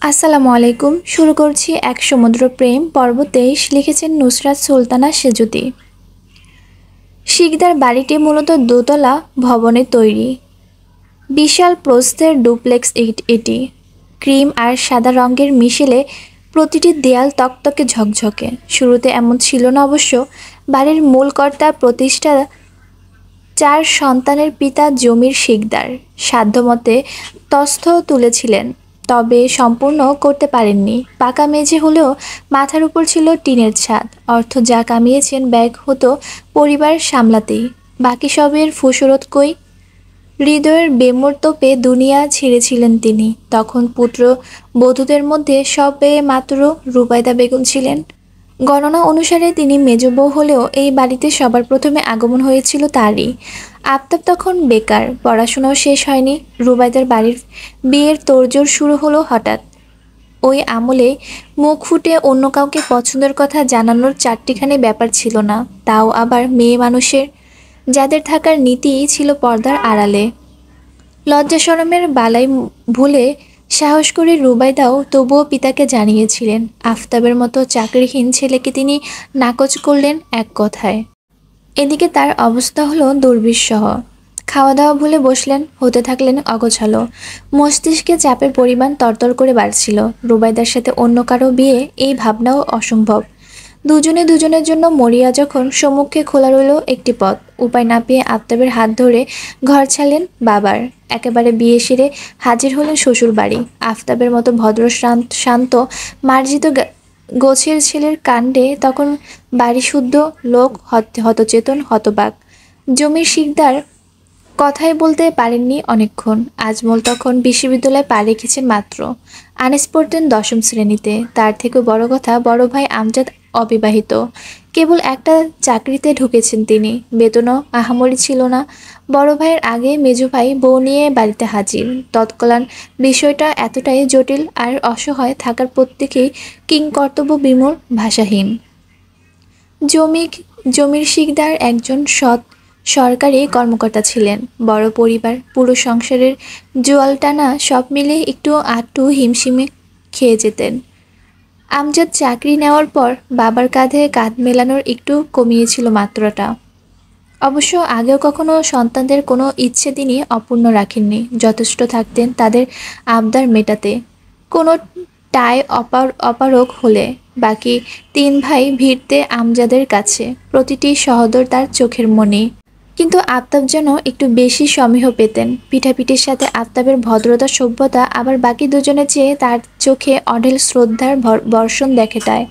আসসালামু আলাইকুম। শুরু করছি এক সমুদ্র প্রেম পর্ব ২৩। লিখেছেন নুসরাত সুলতানা সেজুতি। শিকদার বাড়িটি মূলত দোতলা ভবনে তৈরি। বিশাল প্রস্থের ডুপ্লেক্স এটি। ক্রিম আর সাদা রঙের মিশেলে প্রতিটি দেয়াল তকতকে ঝকঝকে। শুরুতে এমন ছিল না অবশ্য। বাড়ির মূল কর্তা প্রতিষ্ঠা ৪ সন্তানের পিতা জমির শিকদার সাধ্যমতে তস্থ তুলেছিলেন, তবে সম্পূর্ণ করতে পারেননি। পাকা মেঝে হলেও মাথার উপর ছিল টিনের ছাদ। অর্থ যা কামিয়েছেন ব্যয় হতো পরিবার সামলাতেই। বাকি সবের ফুসরত কই? হৃদয়ের বেমর্তপে দুনিয়া ছেড়েছিলেন তিনি। তখন পুত্র বধূদের মধ্যে সবে মাত্র রুবাইদা বেগম ছিলেন। গণনা অনুসারে তিনি মেজ বউ হলেও এই বাড়িতে সবার প্রথমে আগমন হয়েছিল তারই। আফতাব তখন বেকার, পড়াশোনাও শেষ হয়নি। রুবাইদার বাড়ির বিয়ের তোড়জোড় শুরু হলো হঠাৎ। ওই আমলে মুখ ফুটে অন্য কাউকে পছন্দের কথা জানানোর চারটিখানি ব্যাপার ছিল না, তাও আবার মেয়ে মানুষের, যাদের থাকার নীতিই ছিল পর্দার আড়ালে। লজ্জা শরমের বালাই ভুলে সাহস করে রুবাইদাও তবুও পিতাকে জানিয়েছিলেন। আফতাবের মতো চাকরিহীন ছেলেকে তিনি নাকচ করলেন এক কথায়। এদিকে তার অবস্থা হলো দুর্বিষহ। খাওয়া দাওয়া ভুলে বসলেন, হতে থাকলেন অগোছালো। মস্তিষ্কে চাপের পরিমাণ তরতর করে বাড়ছিল। রুবাইদার সাথে অন্য কারো বিয়ে, এই ভাবনাও অসম্ভব। দুজনে দুজনের জন্য মরিয়া যখন সম্মুখে খোলা রইল একটি পথ। উপায় না পেয়ে আফতাবের হাত ধরে ঘর ছাড়লেন বাবার। একেবারে বিয়ে সেরে হাজির হলেন শ্বশুর বাড়ি। আফতাবের মতো ভদ্র শান্ত মার্জিত গোছের ছেলের কাণ্ডে তখন বাড়িশুদ্ধ লোক হতচেতন হতবাক। জমির শিকদার কথাই বলতে পারেননি অনেকক্ষণ। আজমল তখন বিশ্ববিদ্যালয়ে পা রেখেছেন মাত্র। আনিস পড়তেন ১০ম শ্রেণীতে। তার থেকেও বড় কথা, বড় ভাই আমজাদ অবিবাহিত। কেবল একটা চাকরিতে ঢুকেছেন তিনি। বেতনও আহামরি ছিল না। বড় ভাইয়ের আগে মেজো ভাই বউ নিয়ে বাড়িতে হাজির। তৎকালীন বিষয়টা এতটাই জটিল আর অসহায় থাকার প্রত্যেকেই কিংকর্তব্য বিমূঢ়, ভাষাহীন। জমির শিকদার একজন সৎ সরকারি কর্মকর্তা ছিলেন। বড় পরিবার, পুরো সংসারের জোয়াল টানা সব মিলে একটু আধটু হিমশিমে খেয়ে যেতেন। আমজাদ চাকরি নেওয়ার পর বাবার কাঁধে কাঁধ মেলানোর একটু কমিয়েছিল মাত্রাটা। অবশ্য আগেও কখনো সন্তানদের কোনো ইচ্ছে তিনি অপূর্ণ রাখেননি। যথেষ্ট থাকতেন তাদের আবদার মেটাতে। কোনো টায় অপারগ হলে বাকি ৩ ভাই ভিড়তে আমজাদের কাছে। প্রতিটি সহোদর তার চোখের মনি। কিন্তু আফতাব যেন একটু বেশি সমীহ পেতেন। পিঠাপিঠির সাথে আফতাবের ভদ্রতা সভ্যতা আবার বাকি দুজনের চেয়ে তার চোখে অঢেল শ্রদ্ধার বর্ষণ দেখেটায়।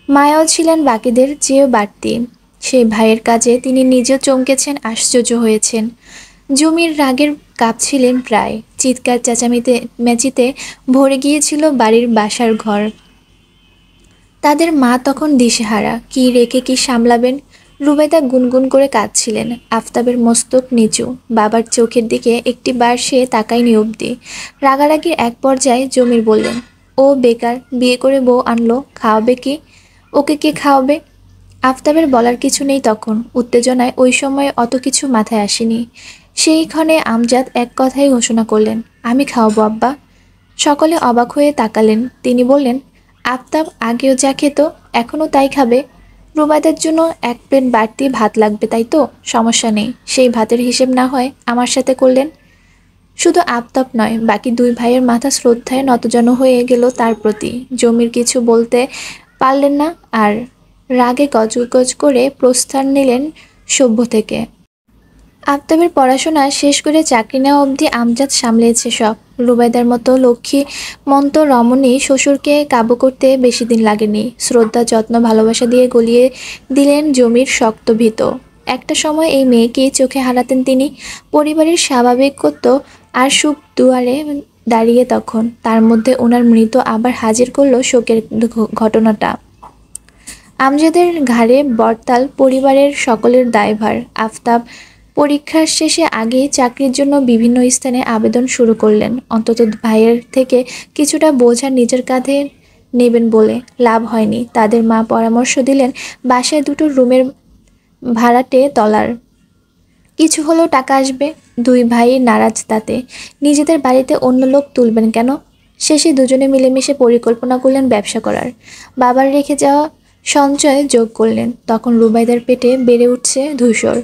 মায়াও ছিলেন বাকিদের চেয়েও বাড়তি। সেই ভাইয়ের কাজে তিনি নিজেও চমকেছেন, আশ্চর্য হয়েছেন। জমির রাগের কাঁপছিলেন প্রায়। চিৎকার মেচিতে ভরে গিয়েছিল বাড়ির বাসার ঘর। তাদের মা তখন দিশেহারা, কি রেখে কি সামলাবেন। রুবাইদা গুনগুন করে কাঁদছিলেন। আফতাবের মস্তক নিচু, বাবার চোখের দিকে একটি বার সে তাকায়নি অবধি। রাগারাগির এক পর্যায়ে জমির বললেন, ও বেকার, বিয়ে করে বউ আনলো, খাওয়াবে কি? ওকে কে খাওয়াবে? আফতাবের বলার কিছু নেই তখন। উত্তেজনায় ওই সময়ে অত কিছু মাথায় আসেনি। সেই ক্ষণে আমজাদ এক কথাই ঘোষণা করলেন, আমি খাওয়াবো আব্বা। সকলে অবাক হয়ে তাকালেন। তিনি বললেন, আফতাব আগেও যা খেত এখনও তাই খাবে? রুবাইদার জন্য ১ প্লেট বাড়তি ভাত লাগবে, তাই তো? সমস্যা নেই, সেই ভাতের হিসেব না হয় আমার সাথে করলেন। শুধু আফতাব নয়, বাকি ২ ভাইয়ের মাথা শ্রদ্ধায় নতজানু হয়ে গেল তার প্রতি। জমির কিছু বলতে পারলেন না আর। রাগে গজগজ করে প্রস্থান নিলেন সভ্য থেকে। আফতাবের পড়াশোনা শেষ করে চাকরি নেওয়া অবধি আমজাদ সামলেছে সব। রুবাইদার মতো লক্ষ্মীমন্ত রমণী শ্বশুরকে কাবু করতে বেশি দিন লাগেনি। শ্রদ্ধা, যত্ন, ভালোবাসা দিয়ে গলিয়ে দিলেন জমির শক্ত ভিত। একটা সময় এই মেয়েকেই চোখে হারাতেন তিনি। পরিবারের স্বাভাবিকত্ব আর সুখ দুয়ারে দাঁড়িয়ে তখন তার মধ্যে ওনার মৃত আবার হাজির করলো শোকের ঘটনাটা। আমজাদের ঘাড়ে বর্তাল পরিবারের সকলের দায়ভার। আফতাব পরীক্ষার শেষে আগেই চাকরির জন্য বিভিন্ন স্থানে আবেদন শুরু করলেন। অন্তত ভাইয়ের থেকে কিছুটা বোঝা নিজের কাঁধে নেবেন বলে। লাভ হয়নি। তাদের মা পরামর্শ দিলেন বাসায় ২টো রুমের ভাড়াটে তলার। কিছু হলেও টাকা আসবে। ২ ভাই নারাজ তাতে। নিজেদের বাড়িতে অন্য লোক তুলবেন কেন? শেষে দুজনে মিলেমিশে পরিকল্পনা করলেন ব্যবসা করার। বাবার রেখে যাওয়া সঞ্চয় যোগ করলেন। তখন রুবাইদার পেটে বেড়ে উঠছে ধূসর।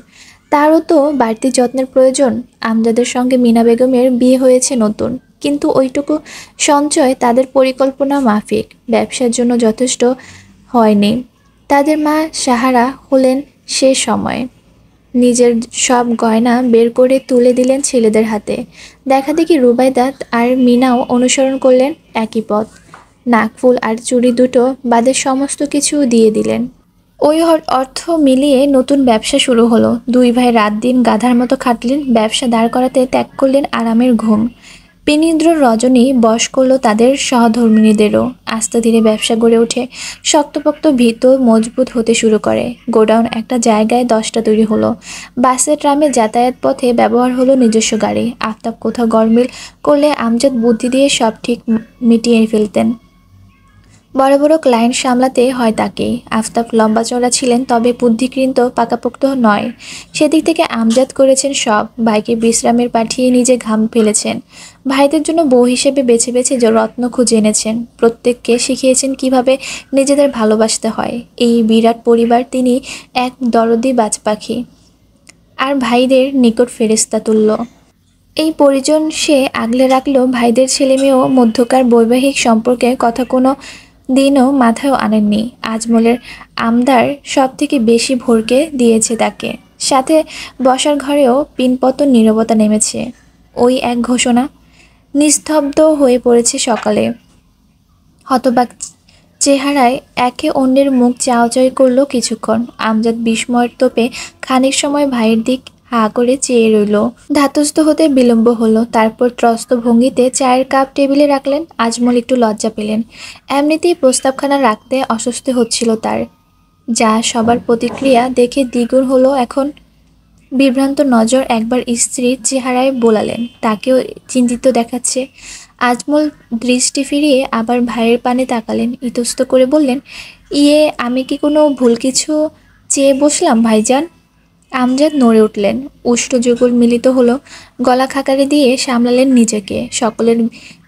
তারও তো বাড়তি যত্নের প্রয়োজন। আমজাদের সঙ্গে মিনা বেগমের বিয়ে হয়েছে নতুন, কিন্তু ওইটুকু সঞ্চয় তাদের পরিকল্পনা মাফিক ব্যবসার জন্য যথেষ্ট হয়নি। তাদের মা সাহারা হলেন সে সময়। নিজের সব গয়না বের করে তুলে দিলেন ছেলেদের হাতে। দেখা দেখি রুবাইদা আর মিনাও অনুসরণ করলেন একই পথ। নাকফুল আর চুড়ি দুটো বাদে সমস্ত কিছু দিয়ে দিলেন। ওই অর্থ মিলিয়ে নতুন ব্যবসা শুরু হলো। দুই ভাই রাত দিন গাধার মতো খাটলেন। ব্যবসা দাঁড় করাতে ত্যাগ করলেন আরামের ঘুম। পেনিন্দ্র রজনী বশ করল তাদের সহধর্মিণীদেরও। আস্তে ধীরে ব্যবসা গড়ে ওঠে। শক্তপোক্ত ভিত মজবুত হতে শুরু করে। গোডাউন একটা জায়গায় 10টা তৈরি হলো। বাসে ট্রামে যাতায়াত পথে ব্যবহার হলো নিজস্ব গাড়ি। আফতাব কোথাও গরমিল করলে আমজাদ বুদ্ধি দিয়ে সব ঠিক মিটিয়ে ফেলতেন। বড় বড় ক্লায়েন্ট সামলাতে হয় তাকেই। আফতাব লম্বা চওড়া ছিলেন, তবে বুদ্ধিকৃত পাকাপোক্ত নয়। সেদিক থেকে আমজাদ করেছেন সব। ভাইকে বিশ্রামের পাঠিয়ে নিজে ঘাম ফেলেছেন। ভাইদের জন্য বউ হিসেবে বেছে বেছে যে রত্ন খুঁজে এনেছেন। প্রত্যেককে শিখিয়েছেন কিভাবে নিজেদের ভালোবাসতে হয়। এই বিরাট পরিবার তিনি এক দরদি বাজ পাখি, আর ভাইদের নিকট ফেরেশতা তুল্য। এই পরিজন সে আগলে রাখলেও ভাইদের ছেলেমেয়েও মধ্যকার বৈবাহিক সম্পর্কের কথা কোনো দিনও মাথায়ও আনেননি। আজমলের আমদার সব থেকে বেশি ভরকে দিয়েছে তাকে। সাথে বসার ঘরেও পিনপতন নীরবতা নেমেছে। ওই এক ঘোষণা। নিস্তব্ধ হয়ে পড়েছে সকালে। হতবাক চেহারায় একে অন্যের মুখ চাওয়াচাই করলো কিছুক্ষণ। আমজাদ বিস্ময়ের তোপে খানিক সময় ভাইয়ের দিক হা করে চেয়ে রইল। ধাতস্থ হতে বিলম্ব হলো। তারপর ত্রস্ত ভঙ্গিতে চায়ের কাপ টেবিলে রাখলেন। আজমল একটু লজ্জা পেলেন। এমনিতেই প্রস্তাবখানা রাখতে অস্বস্তি হচ্ছিল তার। যা সবার প্রতিক্রিয়া দেখে দ্বিগুণ হলো এখন। বিভ্রান্ত নজর একবার স্ত্রীর চেহারায় বোলালেন। তাকেও চিন্তিত দেখাচ্ছে। আজমল দৃষ্টি ফিরিয়ে আবার ভাইয়ের পানে তাকালেন। ইতস্ত করে বললেন, ইয়ে, আমি কি কোনো ভুল কিছু চেয়ে বসলাম ভাইজান? আমজাদ নড়ে উঠলেন। উষ্ণ যুগল মিলিত হলো। গলা খাকারি দিয়ে সামলালেন নিজেকে। সকলের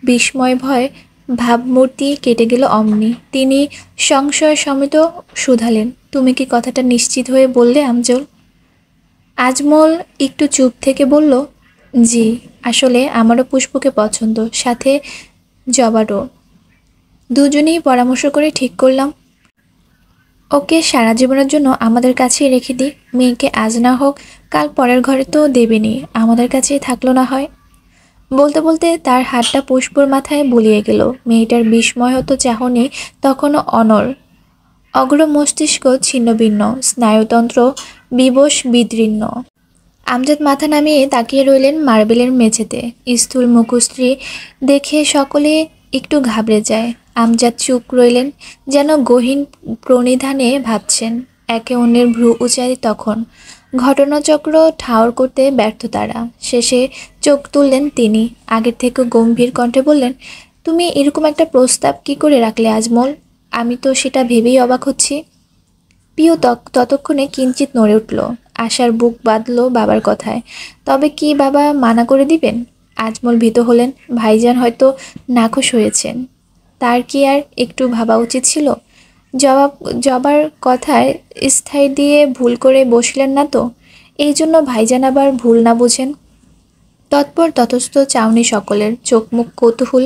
বিস্ময় ভয় ভাবমূর্তি কেটে গেল অমনি। তিনি সংশয় সমেত শুধালেন, তুমি কি কথাটা নিশ্চিত হয়ে বললে আমজল? আজমল একটু চুপ থেকে বলল, জি, আসলে আমারও পুষ্পকে পছন্দ, সাথে জবারও। দুজনেই পরামর্শ করে ঠিক করলাম ওকে সারা জীবনের জন্য আমাদের কাছেই রেখে দিই। মেয়েকে আজ না হোক কাল পরের ঘরে তো দেবেনি, আমাদের কাছেই থাকলো না হয়। বলতে বলতে তার হাতটা পুষ্পর মাথায় বুলিয়ে গেল। মেয়েটার বিস্ময়হত চাহনি তখনও অনড়। অগ্র মস্তিষ্ক ছিন্নভিন্ন, স্নায়ুতন্ত্র বিবশ বিদীর্ণ। আমজাদ মাথা নামিয়ে তাকিয়ে রইলেন মার্বেলের মেঝেতে। স্থূল মুখশ্রী দেখে সকলে একটু ঘাবড়ে যায়। আমজাদ চুপ রইলেন, যেন গহীন প্রণিধানে ভাবছেন। একে অন্যের ভ্রু উঁচায় তখন। ঘটনাচক্র ঠাউর করতে ব্যর্থ তারা। শেষে চোখ তুললেন তিনি। আগের থেকে গম্ভীর কণ্ঠে বললেন, তুমি এরকম একটা প্রস্তাব কি করে রাখলে আজমল? আমি তো সেটা ভেবেই অবাক হচ্ছি। পিউ ততক্ষণে কিঞ্চিত নড়ে উঠল। আশার বুক বাঁধল বাবার কথায়। তবে কি বাবা মানা করে দিবেন? আজমল ভীত হলেন। ভাইজান হয়তো নাখোশ হয়েছেন। তার কি আর একটু ভাবা উচিত ছিল? জবার কথায় স্থায়ী দিয়ে ভুল করে বসলেন না তো? এই জন্য ভাইজান আবার ভুল না বুঝেন। তৎপর ততস্থ চাউনি সকলের, চোখ মুখ কৌতূহল।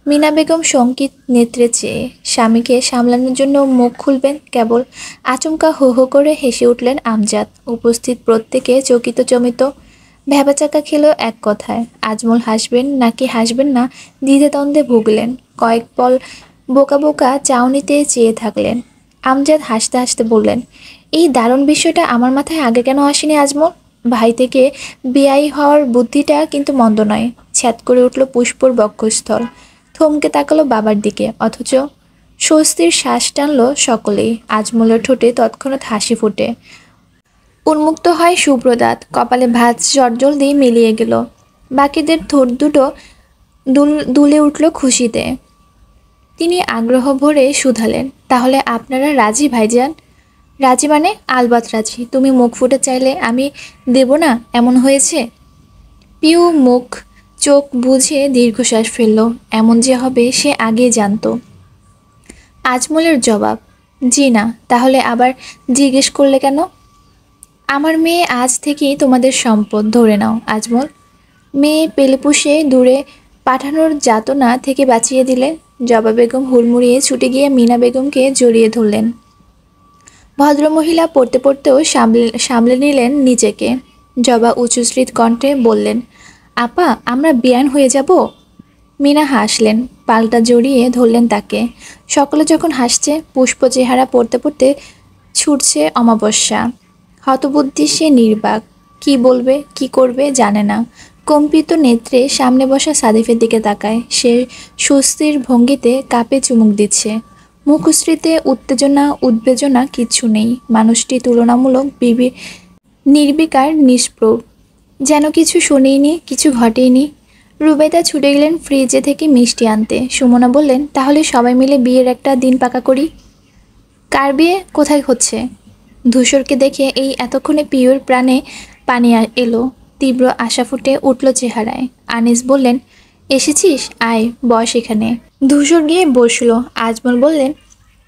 মিনা বেগম শঙ্কিত নেত্রে চেয়ে। স্বামীকে সামলানোর জন্য মুখ খুলবেন কেবল। আচমকা হো হো করে হেসে উঠলেন আমজাদ। উপস্থিত প্রত্যেকে চকিত চমিত। ভ্যাবাচাকা খেলো এক কথায়। আজমল হাসবেন নাকি হাসবেন না দ্বিধাদ্বন্দ্বে ভুগলেন। কয়েক পল বোকা বোকা চাউনিতে চেয়ে থাকলেন। আমজাদ হাসতে হাসতে বললেন, এই দারুণ বিষয়টা আমার মাথায় আগে কেন আসেনি আজমল? ভাই থেকে বেআই হওয়ার বুদ্ধিটা কিন্তু মন্দ নয়। ছ্যাদ করে উঠল পুষ্পর বক্ষস্থল। থমকে তাকালো বাবার দিকে, অথচ স্বস্তির শ্বাস টানল সকলেই। আজমলের ঠোঁটে তৎক্ষণাৎ হাসি ফুটে। উন্মুক্ত হয় শুভ্রদাত, কপালে ভাঁজ জর্জল মিলিয়ে গেল। বাকিদের ঠোঁট দুটো দুলে উঠল খুশিতে। তিনি আগ্রহ ভরে শুধালেন, তাহলে আপনারা রাজি ভাইজান? রাজি মানে? আলবাত রাজি। তুমি মুখ ফুটে চাইলে আমি দেব না এমন হয়েছে? পিউ মুখ চোখ বুজে দীর্ঘশ্বাস ফেলল। এমন যে হবে সে আগেই জানতো। আজমলের জবাব, জি না। তাহলে আবার জিজ্ঞেস করলে কেন? আমার মেয়ে আজ থেকেই তোমাদের সম্পদ, ধরে নাও আজমল। মেয়ে পেলেপুষে দূরে পাঠানোর যাতনা থেকে বাঁচিয়ে দিলে। জবা বেগম হুড়মুড়িয়ে ছুটে গিয়ে মিনা বেগমকে জড়িয়ে ধরলেন। ভদ্রমহিলা পড়তে পড়তেও সামলে নিলেন নিজেকে। জবা উচ্চস্মিত কণ্ঠে বললেন, আপা, আমরা বেয়ান হয়ে যাব? মিনা হাসলেন, পাল্টা জড়িয়ে ধরলেন তাকে। সকলে যখন হাসছে, পুষ্প চেহারা পড়তে পড়তে ছুটছে অমাবস্যা। হতবুদ্ধি সে নির্বাক। কি বলবে, কি করবে জানে না। কম্পিত নেত্রে সামনে বসা সাদিফের দিকে তাকায়। সে সুস্থির ভঙ্গিতে কাপে চুমুক দিচ্ছে। মুখশ্রীতে উত্তেজনা উদ্বেজনা কিচ্ছু নেই। মানুষটি তুলনামূলক নির্বিকার, নিষ্প্রভ, যেন কিছু শুনেইনি, কিছু ঘটেইনি। রুবেদা ছুটে গেলেন ফ্রিজে থেকে মিষ্টি আনতে। সুমনা বললেন, তাহলে সবাই মিলে বিয়ের একটা দিন পাকা করি। কার বিয়ে, কোথায় হচ্ছে? ধূসরকে দেখে এই এতক্ষণে পিওর প্রাণে পানি এলো। তীব্র আশা ফুটে উঠল চেহারায়। আনিস বললেন, এসেছিস, আয় বস এখানে। ধূসর গিয়ে বসলো। আজমল বললেন,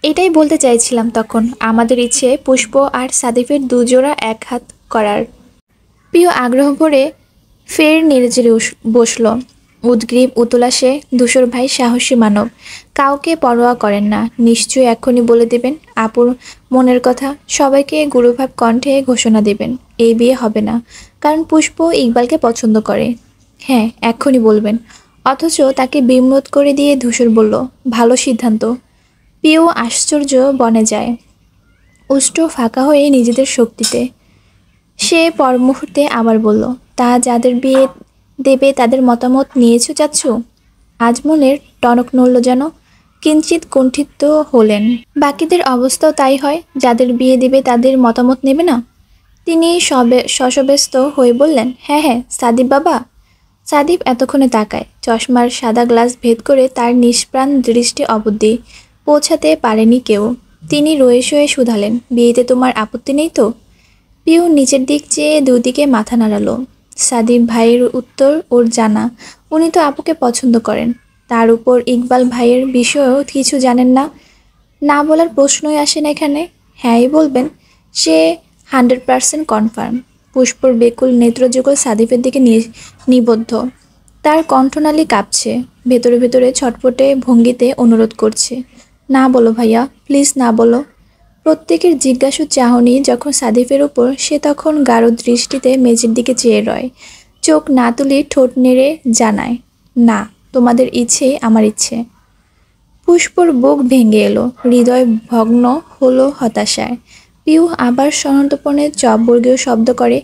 এটাই বলতে চাইছিলাম তখন। আমাদের ইচ্ছে পুষ্প আর সাদিফের দুজোড়া এক হাত করার। প্রিয় আগ্রহ ভরে ফের নেড়েচেড়ে বসল। উদ্গ্রীব উতলাসে ধূসর ভাই সাহসী মানব, কাউকে পরোয়া করেন না। নিশ্চয়ই এক্ষুনি বলে দেবেন আপুর মনের কথা। সবাইকে গুরুভাব কণ্ঠে ঘোষণা দেবেন, এই বিয়ে হবে না, কারণ পুষ্প ইকবালকে পছন্দ করে। হ্যাঁ, এক্ষুনি বলবেন। অথচ তাকে বিমোদ করে দিয়ে ধূসর বলল, ভালো সিদ্ধান্ত। প্রিয় আশ্চর্য বনে যায়, উষ্ঠ ফাঁকা হয়ে নিজেদের শক্তিতে। সে পর মুহূর্তে আবার বলল, তা যাদের বিয়ে দেবে তাদের মতামত নিয়েছো চাচ্ছু? আজমলের টনক নড়ল যেন, কিঞ্চিত কুণ্ঠিত হলেন। বাকিদের অবস্থাও তাই হয়, যাদের বিয়ে দেবে তাদের মতামত নেবে না? তিনি শশব্যস্ত হয়ে বললেন, হ্যাঁ হ্যাঁ, সাদিপ বাবা। সাদিপ এতক্ষণে তাকায়। চশমার সাদা গ্লাস ভেদ করে তার নিষ্প্রাণ দৃষ্টি অবধি পৌঁছাতে পারেনি কেউ। তিনি রয়ে শয়ে শুধালেন, বিয়েতে তোমার আপত্তি নেই তো? পিউ নিচের দিক চেয়ে দুদিকে মাথা নাড়ালো। সাদিপ ভাইয়ের উত্তর ওর জানা, উনি তো আপুকে পছন্দ করেন। তার উপর ইকবাল ভাইয়ের বিষয়েও কিছু জানেন না। না বলার প্রশ্নই আসে না এখানে। হ্যাঁই বলবেন, সে 100% কনফার্ম। পুষ্পর বেকুল নেত্রযুগল সাদিফের দিকে নিবদ্ধ। তার কণ্ঠনালী কাঁপছে, ভেতরে ভেতরে ছটফটে ভঙ্গিতে অনুরোধ করছে, না বলো ভাইয়া, প্লিজ না বলো। প্রত্যেকের জিজ্ঞাসু চাহনি যখন সাদিফের উপর, সে তখন গাঢ় দৃষ্টিতে মেঝের দিকে চেয়ে রয়। চোখ না তুলে ঠোঁট নেড়ে জানায়, না, তোমাদের ইচ্ছেই আমার ইচ্ছে। পুষ্পর বুক ভেঙে এলো, হৃদয় ভগ্ন হলো হতাশায়। পিউ আবার সন্তর্পণে চপবর্গীয় শব্দ করে,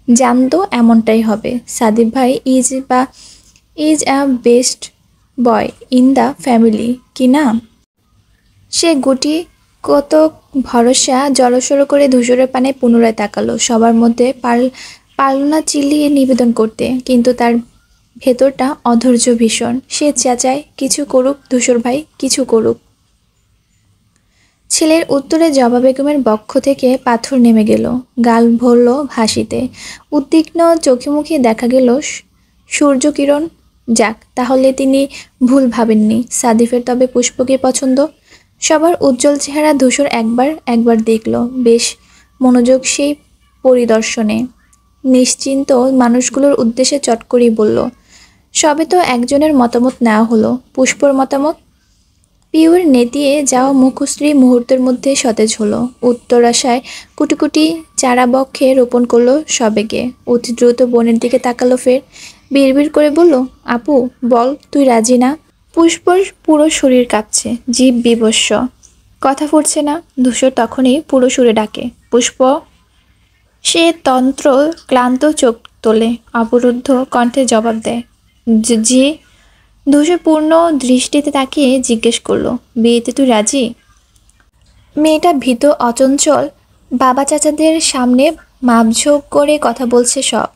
জানতো এমনটাই হবে। সাদিপ ভাই is a best boy in the family, কি না? সে গুটি কতক ভরসা জড়সড় করে ধূসরের পানে পুনরায় তাকালো। সবার মধ্যে পারল না চিল্লিয়ে নিবেদন করতে, কিন্তু তার ভেতরটা অধৈর্য ভীষণ। সে চেঁচায়, কিছু করুক ধূসর ভাই, কিছু করুক। ছেলের উত্তরে জবা বেগমের বক্ষ থেকে পাথর নেমে গেল, গাল ভরল ভাসিতে। উদ্বিগ্ন চোখে মুখে দেখা গেল সূর্যকিরণ। যাক, তাহলে তিনি ভুল ভাবেননি। সাদিফের তবে পুষ্পকে পছন্দ। সবার উজ্জ্বল চেহারা ধূসর একবার একবার দেখল, বেশ মনোযোগ সেই পরিদর্শনে। নিশ্চিন্ত মানুষগুলোর উদ্দেশ্যে চট করেই বলল, সবে তো একজনের মতামত নেওয়া হলো, পুষ্পর মতামত। পিউর নেতিয়ে যাওয়া মুখশ্রী মুহূর্তের মধ্যে সতেজ হলো। উত্তর আশায় কুটি কুটি চারা বক্ষে রোপণ করলো সবেগে। অতি দ্রুত বোনের দিকে তাকালো ফের, বিড়বিড় করে বলল, আপু বল, তুই রাজি না? পুষ্পর পুরো শরীর কাঁপছে, জিভ বিবস্ব, কথা ফুটছে না। ধূসর তখনই পুরো সুরে ডাকে, পুষ্প। সে তন্ত্র ক্লান্ত চোখ তোলে, অবরুদ্ধ কণ্ঠে জবাব দেয়, জি। ধূসর পূর্ণ দৃষ্টিতে তাকিয়ে জিজ্ঞেস করলো, বিয়েতে তুই রাজি? মেয়েটা ভীত অচঞ্চল, বাবা চাচাদের সামনে মাপঝোপ করে কথা বলছে সব।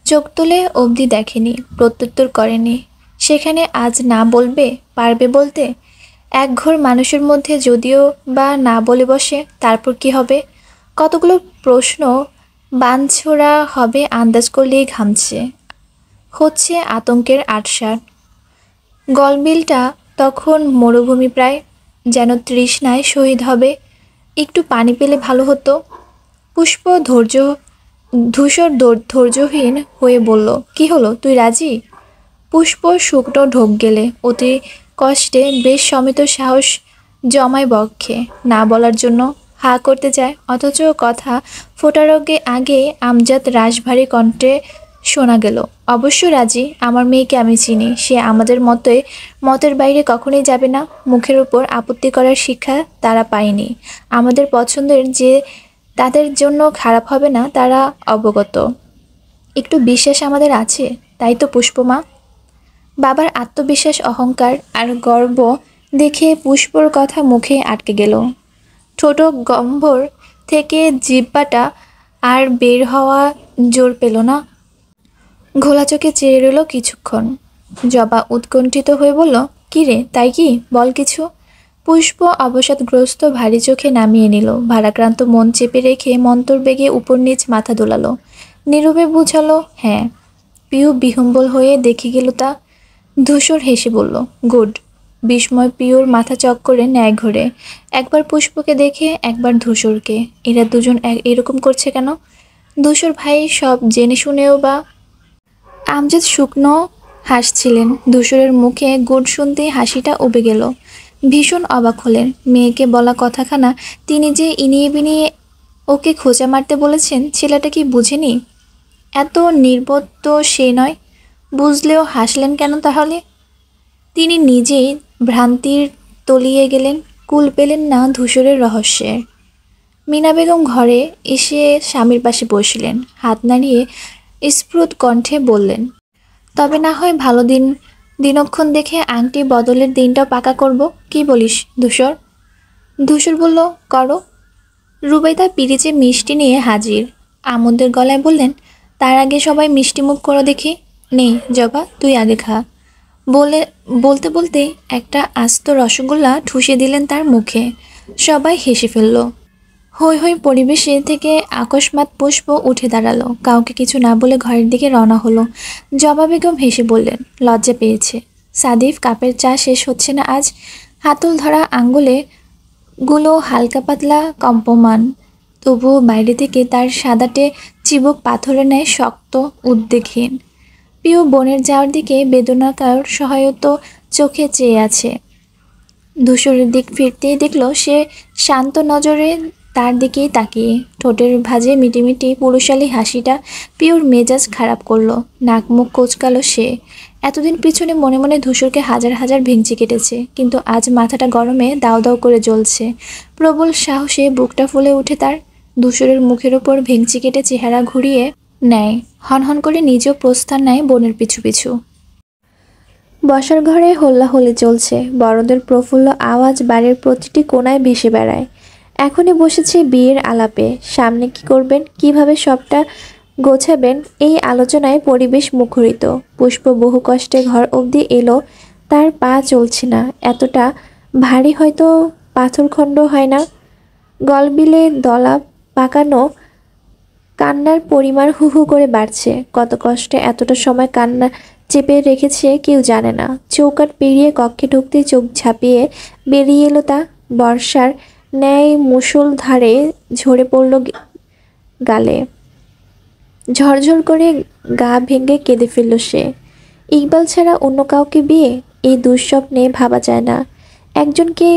চোখ তুলে অবধি দেখেনি, প্রত্যুত্তর করেনি। সেখানে আজ না বলবে, পারবে বলতে? একঘর মানুষের মধ্যে যদিও বা না বলে বসে, তারপর কি হবে? কতগুলো প্রশ্ন বানছোড়া হবে আন্দাজ করলেই ঘামছে। হচ্ছে আতঙ্কের আটসার। গলবিলটা তখন মরুভূমি প্রায়, যেন তৃষ্ণায় শহীদ হবে। একটু পানি পেলে ভালো হতো। পুষ্প ধৈর্যহীন হয়ে বলল, কি হলো, তুই রাজি? পুষ্প শুকনো ঢোক গেলে অতি কষ্টে বেশ সমিত সাহস জমায় বক্ষে না বলার জন্য। হা করতে যায়, অথচ কথা ফোটার আগে আমজাদ রাশভারী কণ্ঠে শোনা গেল, অবশ্য রাজি। আমার মেয়েকে আমি চিনি, সে আমাদের মতের বাইরে কখনোই যাবে না। মুখের উপর আপত্তি করার শিক্ষা তারা পায়নি। আমাদের পছন্দের যে তাদের জন্য খারাপ হবে না তারা অবগত। একটু বিশ্বাস আমাদের আছে, তাই তো পুষ্পমা? বাবার আত্মবিশ্বাস, অহংকার আর গর্ব দেখে পুষ্পর কথা মুখে আটকে গেল। ছোট গম্ভর থেকে জিহ্বাটা আর বের হওয়া জোর পেল না। ঘোলা চোখে চেয়ে রইল কিছুক্ষণ। জবা উৎকণ্ঠিত হয়ে বলল, কি রে, তাই কি? বল কিছু। পুষ্প অবসাদগ্রস্ত ভারী চোখে নামিয়ে নিল, ভারাক্রান্ত মন চেপে রেখে মন্তর বেগে উপর নিচ মাথা দোলালো। নীরবে বুঝালো, হ্যাঁ। পিউ বিহম্বল হয়ে দেখে গেল তা। ধূসর হেসে বলল, গুড। বিস্ময় পিওর মাথা চক্করে ন্যায় ঘোরে, একবার পুষ্পকে দেখে একবার ধূসরকে। এরা দুজন এরকম করছে কেন? ধূসর ভাই সব জেনে শুনেও বা? আমজাদ শুকনো হাসছিলেন। ধূসরের মুখে গুড শুনতেই হাসিটা উবে গেল। ভীষণ অবাক হলেন। মেয়েকে বলা কথাখানা তিনি যে ইনিয়ে বিনিয়ে ওকে খোঁচা মারতে বলেছেন, ছেলেটা কি বুঝেনি? এত নির্বোধ তো সে নয়। বুঝলেও হাসলেন কেন তাহলে? তিনি নিজেই ভ্রান্তির তলিয়ে গেলেন, কুল পেলেন না ধূসরের রহস্যের। মিনা বেগম ঘরে এসে স্বামীর পাশে বসলেন, হাত নাড়িয়ে স্ফুট কণ্ঠে বললেন, তবে না হয় ভালো দিনক্ষণ দেখে আংটি বদলের দিনটাও পাকা করব। কি বলিস ধূসর? ধূসর বলল, করো। রুবাইদা পিরিচে মিষ্টি নিয়ে হাজির। আমোদের গলায় বললেন, তার আগে সবাই মিষ্টি মুখ করো দেখি। নে জবা, তুই আগে খা। বলতে বলতে একটা আস্ত রসগোল্লা ঠুসে দিলেন তার মুখে। সবাই হেসে ফেলল। হৈ হৈ পরিবেশে থেকে আকস্মাৎ পুষ্প উঠে দাঁড়ালো, কাউকে কিছু না বলে ঘরের দিকে রওনা হলো। জবা বেগম হেসে বললেন, লজ্জা পেয়েছে। সাদিফ, কাপের চা শেষ হচ্ছে না আজ? হাতল ধরা আঙ্গুলে গুলো হালকা পাতলা কম্পমান, তবুও বাইরে থেকে তার সাদাটে চিবুক পাথরের ন্যায় শক্ত, উদ্বেগহীন। পিউ বোনের যাওয়ার দিকে বেদনাকার সহায়ত চোখে চেয়ে আছে। ধূসরের দিক ফিরতেই দেখল সে শান্ত নজরে তার দিকেই তাকিয়ে। ঠোঁটের ভাঁজে মিটিমিটি পুরুষালী হাসিটা পিওর মেজাজ খারাপ করলো। নাক মুখ কোঁচকালো সে। এতদিন পিছনে মনে মনে ধূসরকে হাজার হাজার ভেঙচি কেটেছে, কিন্তু আজ মাথাটা গরমে দাও দাও করে জ্বলছে। প্রবল সাহসে বুকটা ফুলে উঠে তার। ধূসরের মুখের ওপর ভেঙচি কেটে চেহারা ঘুরিয়ে নেয়, হনহন করে নিজেও প্রস্থান নেয় বোনের পিছু পিছু। বসার ঘরে হল্লাহল্লি চলছে। বড়দের প্রফুল্ল আওয়াজ বাড়ির প্রতিটি কোণায় ভেসে বেড়ায়। এখনই বসেছে বিয়ের আলাপে। সামনে কি করবেন, কিভাবে সবটা গোছাবেন, এই আলোচনায় পরিবেশ মুখরিত। পুষ্প বহু কষ্টে ঘর অবধি এলো, তার পা চলছে না। এতটা ভারী হয়তো পাথরখণ্ড হয় না। গলবিলে দলা পাকানো কান্নার পরিমাণ হু হু করে বাড়ছে। কত কষ্টে এতটা সময় কান্না চেপে রেখেছে কেউ জানে না। চৌকাঠ পেরিয়ে কক্ষে ঢুকতে চোখ ঝাঁপিয়ে বেরিয়ে এলো তা। বর্ষার ন্যায় মুষলধারে ঝরে পড়ল গালে। ঝরঝর করে গা ভেঙে কেঁদে ফেলল সে। ইকবাল ছাড়া অন্য কাউকে বিয়ে, এই দুঃস্বপ্নে ভাবা যায় না। একজনকে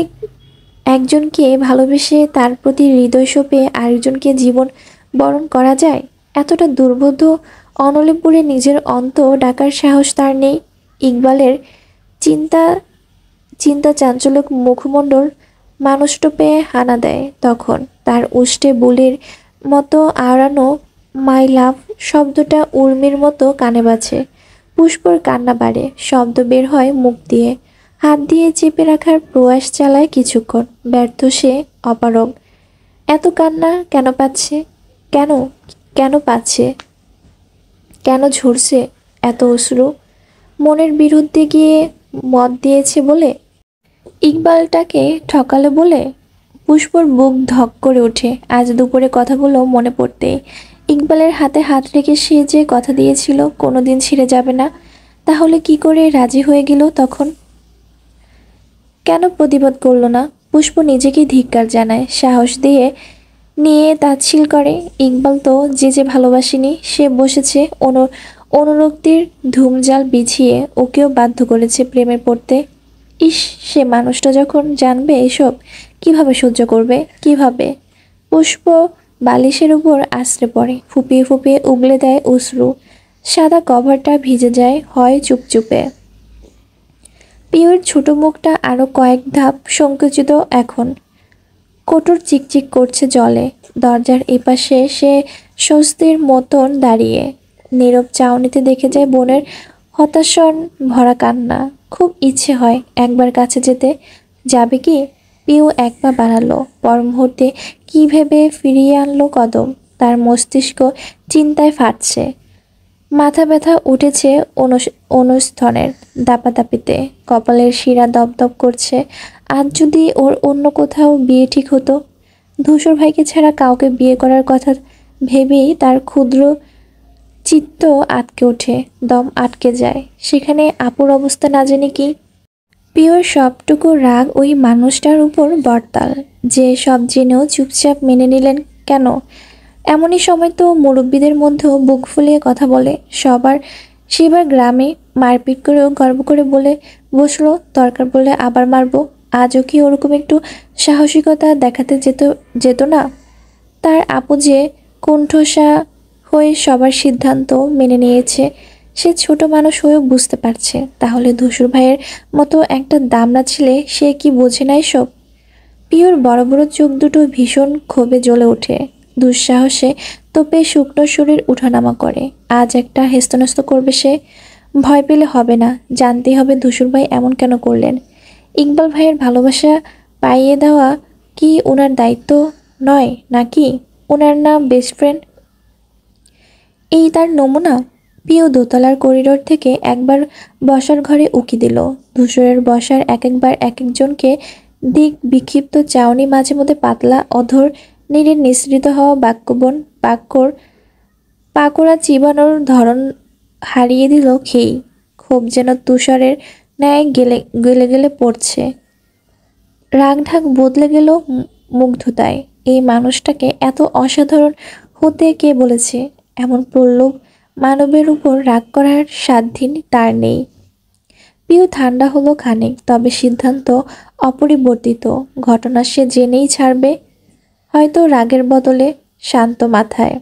একজনকে ভালোবেসে তার প্রতি হৃদয় সঁপে আরেকজনকে জীবন বরণ করা যায়? এতটা দুর্বোধ্য অনলেপুরে নিজের অন্ত ডাকার সাহস তার নেই। ইকবালের চিন্তা চিন্তা চাঞ্চল্যক মুখমণ্ডল মানুষরূপে হানা দেয় তখন। তার উষ্টে বুলের মতো আওড়ানো মাই লাভ শব্দটা উর্মির মতো কানে বাজে। পুষ্পর কান্না বাড়ে, শব্দ বের হয় মুখ দিয়ে। হাত দিয়ে চেপে রাখার প্রয়াস চালায় কিছুক্ষণ, ব্যর্থ সে, অপারগ। এত কান্না কেন পাচ্ছে? কেন কেন পাচ্ছে? কেন ঝরছে এত অশ্রু? মনের বিরুদ্ধে গিয়ে মত দিয়েছে বলে? ইকবালটাকে ঠকালো বলে? পুষ্পর বুক ধক করে ওঠে আজ দুপুরে কথাগুলো মনে পড়তেই। ইকবালের হাতে হাত রেখে সে যে কথা দিয়েছিল কোনোদিন ছিঁড়ে যাবে না, তাহলে কি করে রাজি হয়ে গেল তখন? কেন প্রতিবাদ করলো না? পুষ্প নিজেকে ধিক্কার জানায়, সাহস দিয়ে নিয়ে তাচ্ছিল করে। ইকবাল তো যে ভালোবাসেনি, সে বসেছে অনুরক্তির ধূমজাল বিছিয়ে ওকেও বাধ্য করেছে প্রেমে পড়তে। ইস, সে মানুষটা যখন জানবে এসব, কিভাবে সহ্য করবে? কিভাবে? পুষ্প বালিশের উপর আছড়ে পড়ে, ফুপিয়ে ফুপিয়ে উগলে দেয় অশ্রু। সাদা কভারটা ভিজে যায় হয় চুপচুপে। পিওর ছোট মুখটা আরো কয়েক ধাপ সংকুচিত এখন। কোটর চিকচিক করছে জলে। দরজার এপাশে সে স্বস্তির মতন দাঁড়িয়ে নীরব চাউনিতে দেখে যায় বোনের হতাশন ভরা কান্না। খুব ইচ্ছে হয় একবার কাছে যেতে। যাবে কি? পিউ এক পা বাড়ালো, পর মুহূর্তে কি ভেবে ফিরিয়ে আনলো কদম। তার মস্তিষ্ক চিন্তায় ফাটছে, মাথা ব্যথা উঠেছে অনুস্থনের দাপাদাপিতে, কপালের শিরা দপদপ করছে। আজ যদি ওর অন্য কোথাও বিয়ে ঠিক হতো। ধূসর ভাইকে ছাড়া কাউকে বিয়ে করার কথা ভেবেই তার ক্ষুদ্র চিত্ত আটকে ওঠে, দম আটকে যায়। সেখানে আপুর অবস্থা না জানি কি। পিওর সবটুকু রাগ ওই মানুষটার উপর বর্তাল, যে সব জেনেও চুপচাপ মেনে নিলেন কেন? এমনই সময় তো মুরব্বীদের মধ্যেও বুক ফুলিয়ে কথা বলে। সেবার গ্রামে মারপিট করেও গর্ব করে বলে বসলো, দরকার বলে আবার মারবো। আজও কি ওরকম একটু সাহসিকতা দেখাতে যেত না? তার আপু যে কণ্ঠসা হয়ে সবার সিদ্ধান্ত মেনে নিয়েছে, সে ছোট মানুষ হয়েও বুঝতে পারছে। তাহলে ধূসর ভাইয়ের মতো একটা দামড়া ছেলে, সে কি বোঝে না এসব? পিওর বড় বড় চোখ দুটো ভীষণ ক্ষোভে জ্বলে ওঠে। দুঃসাহসে তোপে শুকনো শরীর উঠানামা করে। আজ একটা হেস্তনেস্ত করবে সে। ভয় পেলে হবে না, জানতেই হবে ধূসর ভাই এমন কেন করলেন। ইকবাল ভাইয়ের ভালোবাসা পাইয়ে দেওয়া কি ওনার দায়িত্ব নয় নাকি? ওনার না বেস্ট ফ্রেন্ড? এই তার নমুনা। পিও দোতলার করিডোর থেকে একবার বসার ঘরে উকি দিল। ধূসরের বসার একবার এক একজনকে দিক বিক্ষিপ্ত চাউনি, মাঝে মধ্যে পাতলা অধর নীড়ে নিঃসৃত হওয়া বাক্যর পাকোড়া চিবানোর ধরন হারিয়ে দিল খেই। ক্ষোভ যেন তুষারের ন্যায় গেলে গেলে গেলে পড়ছে। রাগঢাক বদলে গেল মুগ্ধতায়। এই মানুষটাকে এত অসাধারণ হতে কে বলেছে? এমন প্রলোভ মানবের উপর রাগ করার সাধ্যি তার নেই। পিউ ঠান্ডা হলো খানিক, তবে সিদ্ধান্ত অপরিবর্তিত। ঘটনা সে জেনেই ছাড়বে, হয়তো রাগের বদলে শান্ত মাথায়।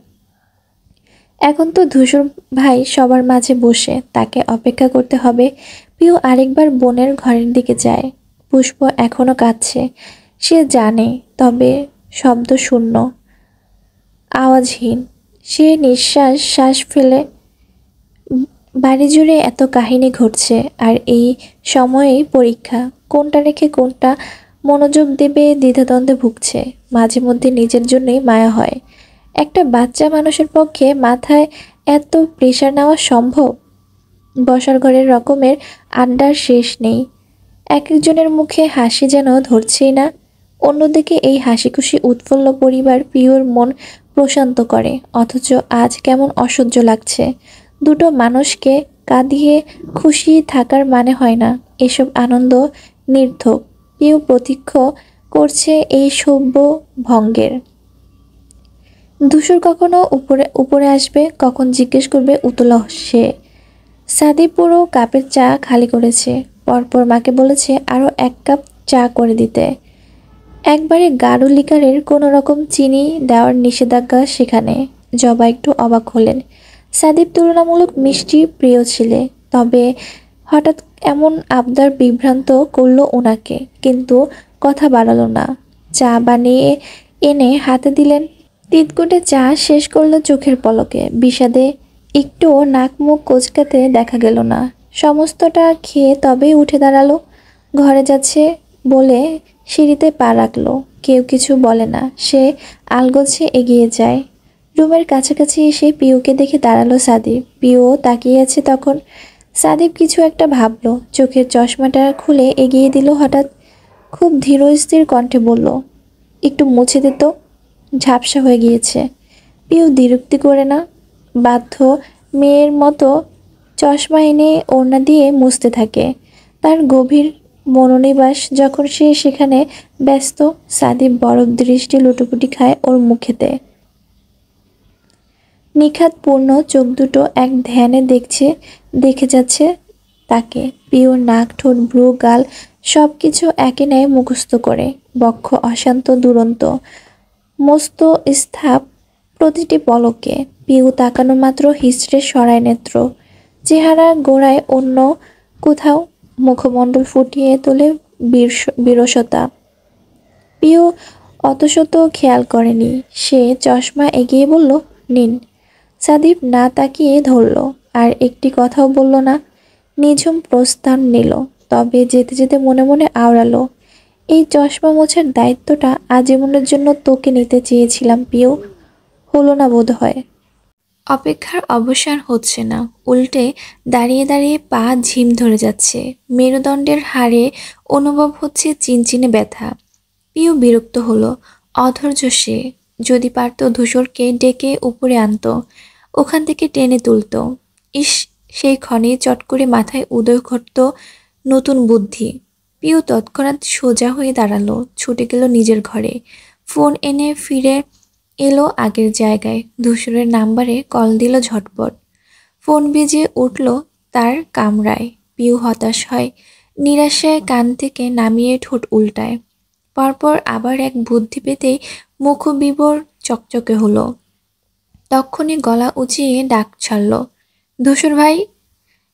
এখন তো ধূসর ভাই সবার মাঝে বসে, তাকে অপেক্ষা করতে হবে। পিউ আরেকবার বোনের ঘরের দিকে যায়। পুষ্প এখনো কাঁদছে, সে জানে, তবে শব্দ শূন্য, আওয়াজহীন। সে শ্বাস ফেলে। বাড়ি জুড়ে এত কাহিনী ঘটছে, আর এই সময়েই পরীক্ষা। কোনটা রেখে কোনটা মনোযোগ দেবে দ্বিধাদ্বন্দ্বে ভুগছে। মাঝে মধ্যে নিজের জন্যই মায়া হয়। একটা বাচ্চা মানুষের পক্ষে মাথায় এত প্রেশার নেওয়া সম্ভব? বসার ঘরের রকমের আড্ডার শেষ নেই। এক একজনের মুখে হাসি যেন ধরছেই না। অন্যদিকে এই হাসিখুশি উৎফুল্ল পরিবার পিওর মন প্রশান্ত করে, অথচ আজ কেমন অসহ্য লাগছে। দুটো মানুষকে কাঁদিয়ে খুশি থাকার মানে হয় না এসব আনন্দ নির্থক। পিউ প্রতীক্ষ করছে এই সভ্য ভঙ্গের। ধূসর কখনো উপরে উপরে আসবে, কখন জিজ্ঞেস করবে উতলা সে। সাদি পুরো কাপের চা খালি করেছে, পরপর মাকে বলেছে আরও 1 কাপ চা করে দিতে। একবারে গাঢ় লিকারের কোনো রকম চিনি দেওয়ার নিষেধাজ্ঞা সেখানে। জবা একটু অবাক হলেন। সাদিব তুলনামূলক মিষ্টি প্রিয় ছেলে, তবে হঠাৎ এমন আবদার বিভ্রান্ত করলো ওনাকে। কিন্তু কথা বাড়ালো না। চা বানিয়ে এনে হাতে দিলেন। তিতকুটে চা শেষ করলো চোখের পলকে। বিষাদে একটুও নাক মুখ কোঁচকাতে দেখা গেল না। সমস্তটা খেয়ে তবেই উঠে দাঁড়ালো। ঘরে যাচ্ছে বলে সিঁড়িতে পা রাখলো। কেউ কিছু বলে না, সে আলগোছে এগিয়ে যায়। রুমের কাছাকাছি এসে পিউকে দেখে দাঁড়ালো সাদিব। পিউও তাকিয়ে আছে তখন। সাদিব কিছু একটা ভাবলো, চোখের চশমাটা খুলে এগিয়ে দিল। হঠাৎ খুব ধীরস্থির কণ্ঠে বলল, একটু মুছে দে তো, ঝাপসা হয়ে গিয়েছে। পিউ বিরক্তি করে না, বাধ্য মেয়ের মতো চশমা এনে ওড়না দিয়ে মুছতে থাকে। তার গভীর মনোনিবাস যখন সে সেখানে ব্যস্ত। সাদিপ বরফ দৃষ্টি লুটোপুটি খায় ওর মুখেতে। নিখাত পূর্ণ চোখ দুটো এক ধ্যানে দেখে যাচ্ছে তাকে। পিওর নাক, ঠোঁট, ভ্রু, গাল সব কিছু একে নেয় মুখস্থ করে। বক্ষ অশান্ত দুরন্ত, মস্ত স্থাপ প্রতিটি পলকে। পিউ তাকানো মাত্র হিচড়ে সরায় নেত্র। চেহারা গোড়ায় অন্য কোথাও মুখমণ্ডল ফুটিয়ে তোলে বিরসতা। পিউ অতশত খেয়াল করেনি। সে চশমা এগিয়ে বলল, নিন। সাদীপ না তাকিয়ে ধরল, আর একটি কথাও বলল না। নিঝুম প্রস্থান নিল। তবে যেতে যেতে মনে মনে আওড়ালো, এই চশমা মোছার দায়িত্বটা আজীবনের জন্য তোকে নিতে চেয়েছিলাম পিউ। হলো না বোধ হয়। অপেক্ষার অবসান হচ্ছে না, উল্টে দাঁড়িয়ে দাঁড়িয়ে পা ঝিম ধরে যাচ্ছে। মেরুদণ্ডের হাড়ে অনুভব হচ্ছে চিনচিনে ব্যথা। পিউ বিরক্ত হলো, অধৈর্য সে। যদি পারত ধূসরকে ডেকে উপরে আনতো, ওখান থেকে টেনে তুলতো। ইস, সেই ক্ষণেই চট করে মাথায় উদয় ঘটত নতুন বুদ্ধি। পিউ তৎক্ষণাৎ সোজা হয়ে দাঁড়ালো, ছুটে গেল নিজের ঘরে। ফোন এনে ফিরে এলো আগের জায়গায়। ধূসরের নাম্বারে কল দিল ঝটপট। ফোন বেজে উঠল তার কামরায়। পিউ হতাশ হয়, নিরাশায় কান থেকে নামিয়ে ঠোঁট উল্টায়। পরপর আবার এক বুদ্ধি পেতেই মুখ বিবর চকচকে হলো। তক্ষুনি গলা উঁচিয়ে ডাক ছাড়ল, ধূসর ভাই।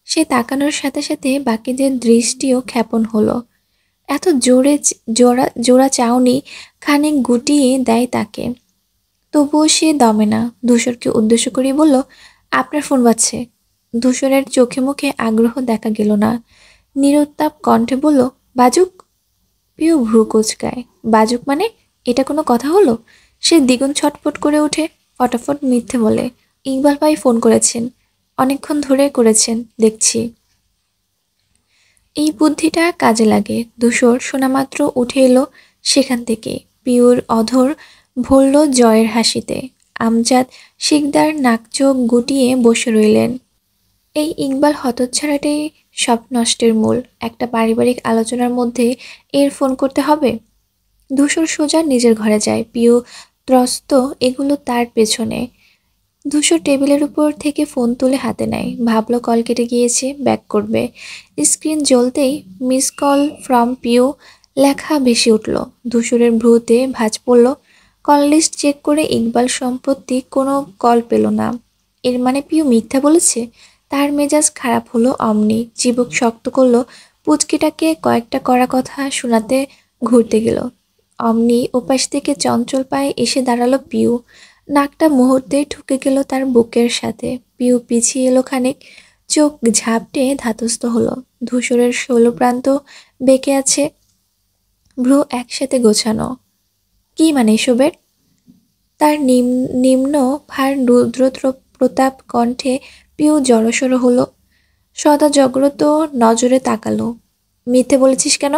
সে তাকানোর সাথে সাথে বাকিদের দৃষ্টিও ক্ষেপণ হলো। এত জোরে জোড়া জোড়া চাউনি খানিক গুটিয়ে দেয় তাকে। তবুও সে দমে না। ধূসরকে উদ্দেশ্য করে বলল, আপনার ফোন বাজছে। ধূসরের চোখে মুখে আগ্রহ দেখা গেল না। নিরুত্তাপ কণ্ঠে বলল, বাজুক। পিউ ভ্রু কুচকায়। বাজুক মানে? এটা কোনো কথা হলো? সে দ্বিগুণ ছটফট করে ওঠে, ফটাফট মিথ্যে বলে, ইকবাল ভাই ফোন করেছেন, অনেকক্ষণ ধরে করেছেন দেখছি। এই বুদ্ধিটা কাজে লাগে। ধূসর শোনামাত্র উঠে এলো সেখান থেকে। পিউর অধর ভরল জয়ের হাসিতে। আমজাদ শিকদার নাক চোখ গুটিয়ে বসে রইলেন। এই ইকবাল হতচ্ছাড়াটাই সব নষ্টের মূল। একটা পারিবারিক আলোচনার মধ্যে এর ফোন করতে হবে? ধূসর সোজা নিজের ঘরে যায়। পিউ ত্রস্ত এগুলো তার পেছনে। ধূসর টেবিলের উপর থেকে ফোন তুলে হাতে নেয়। ভাবলো কল কেটে গিয়েছে, ব্যাক করবে। স্ক্রিন জ্বলতেই মিস কল ফ্রম পিউ লেখা ভেসে উঠল। ধূসরের ভ্রুতে ভাঁজ পড়ল। কল লিস্ট চেক করে ইকবাল সম্পত্তি কোনো কল পেল না। এর মানে পিউ মিথ্যা বলেছে। তার মেজাজ খারাপ হলো অমনি। চিবুক শক্ত করলো। পুচকিটাকে কয়েকটা কড়া কথা শোনাতে ঘুরতে গেল। অমনি ওপাশ থেকে চঞ্চল পায়ে এসে দাঁড়ালো পিউ। নাকটা মুহূর্তে ঠুকে গেল তার বুকের সাথে। পিউ পিছিয়ে এলো খানিক, চোখ ঝাপটে ধাতস্থ হলো। ধূসরের ষোলপ্রান্ত বেঁকে আছে, ভ্রু একসাথে গোছানো। কি মানে এসবের? তার নিম্ন ভার রুদ্র প্রতাপ কণ্ঠে পিউ জড়সড় হলো। সদা জগ্রত নজরে তাকালো। মিথ্যে বলেছিস কেন?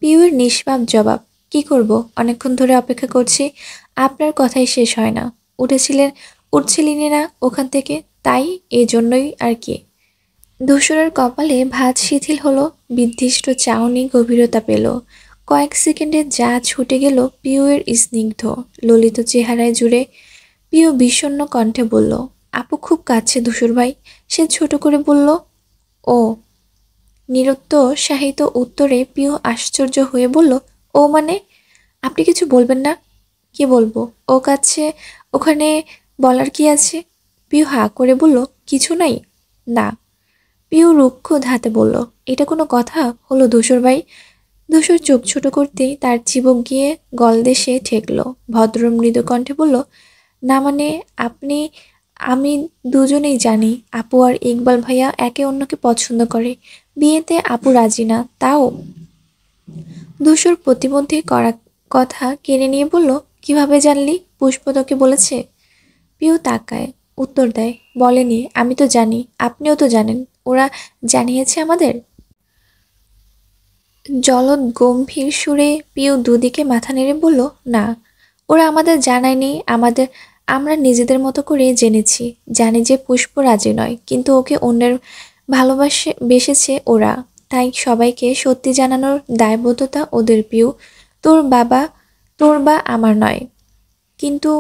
পিউয়ের নিষ্পাপ জবাব, কি করব, অনেকক্ষণ ধরে অপেক্ষা করছি, আপনার কথাই শেষ হয় না। উঠছিলেন না ওখান থেকে, তাই এজন্যই আর কি। ধূসরের কপালে ভাঁজ শিথিল হলো, বিদ্ধিষ্ট চাউনি গভীরতা পেল। কয়েক সেকেন্ডে যা ছুটে গেল পিউয়ের স্নিগ্ধ ললিত চেহারায় জুড়ে। পিউ বিষণ্ণ কণ্ঠে বলল, আপু খুব কাঁদছে ধূসর ভাই। সে ছোট করে বলল, ও। নিরুৎসাহিত উত্তরে পিউ আশ্চর্য হয়ে বলল, ও মানে? আপনি কিছু বলবেন না? কি বলবো? ও কাছে ওখানে বলার কি আছে? পিউ হা করে বলল, কিছু নাই। না। পিউ রুক্ষ ধাতে বলল, এটা কোনো কথা হলো ধূসর ভাই? ধূসর চোখ ছোট করতেই তার চিবুক গিয়ে গলদেশে ঠেকল। ভদ্র মৃদু কণ্ঠে বলল, না মানে আমি দুজনেই জানি আপু আর ইকবাল ভাইয়া একে অন্যকে পছন্দ করে। বিয়েতে আপু রাজি না, তাও। ধূসর প্রতিমধ্যে করা কথা কেড়ে নিয়ে বলল, কিভাবে জানলি? পুষ্প তোকে বলেছে? পিউ তাকায়, উত্তর দেয়, বলেনি, আমি তো জানি, আপনিও তো জানেন। ওরা জানিয়েছে আমাদের? জলদ গম্ভীর সুরে পিউ দুদিকে মাথা নেড়ে বলল, না, ওরা আমাদের জানায়নি। আমরা নিজেদের মতো করে জেনেছি, জানি যে পুষ্প রাজি নয়, কিন্তু ওকে অন্যের বেসেছে ওরা। তাই সবাইকে সত্যি জানানোর দায়বদ্ধতা ওদের। পিউ, তোর বাবা, তোর বা আমার নয়। কিন্তু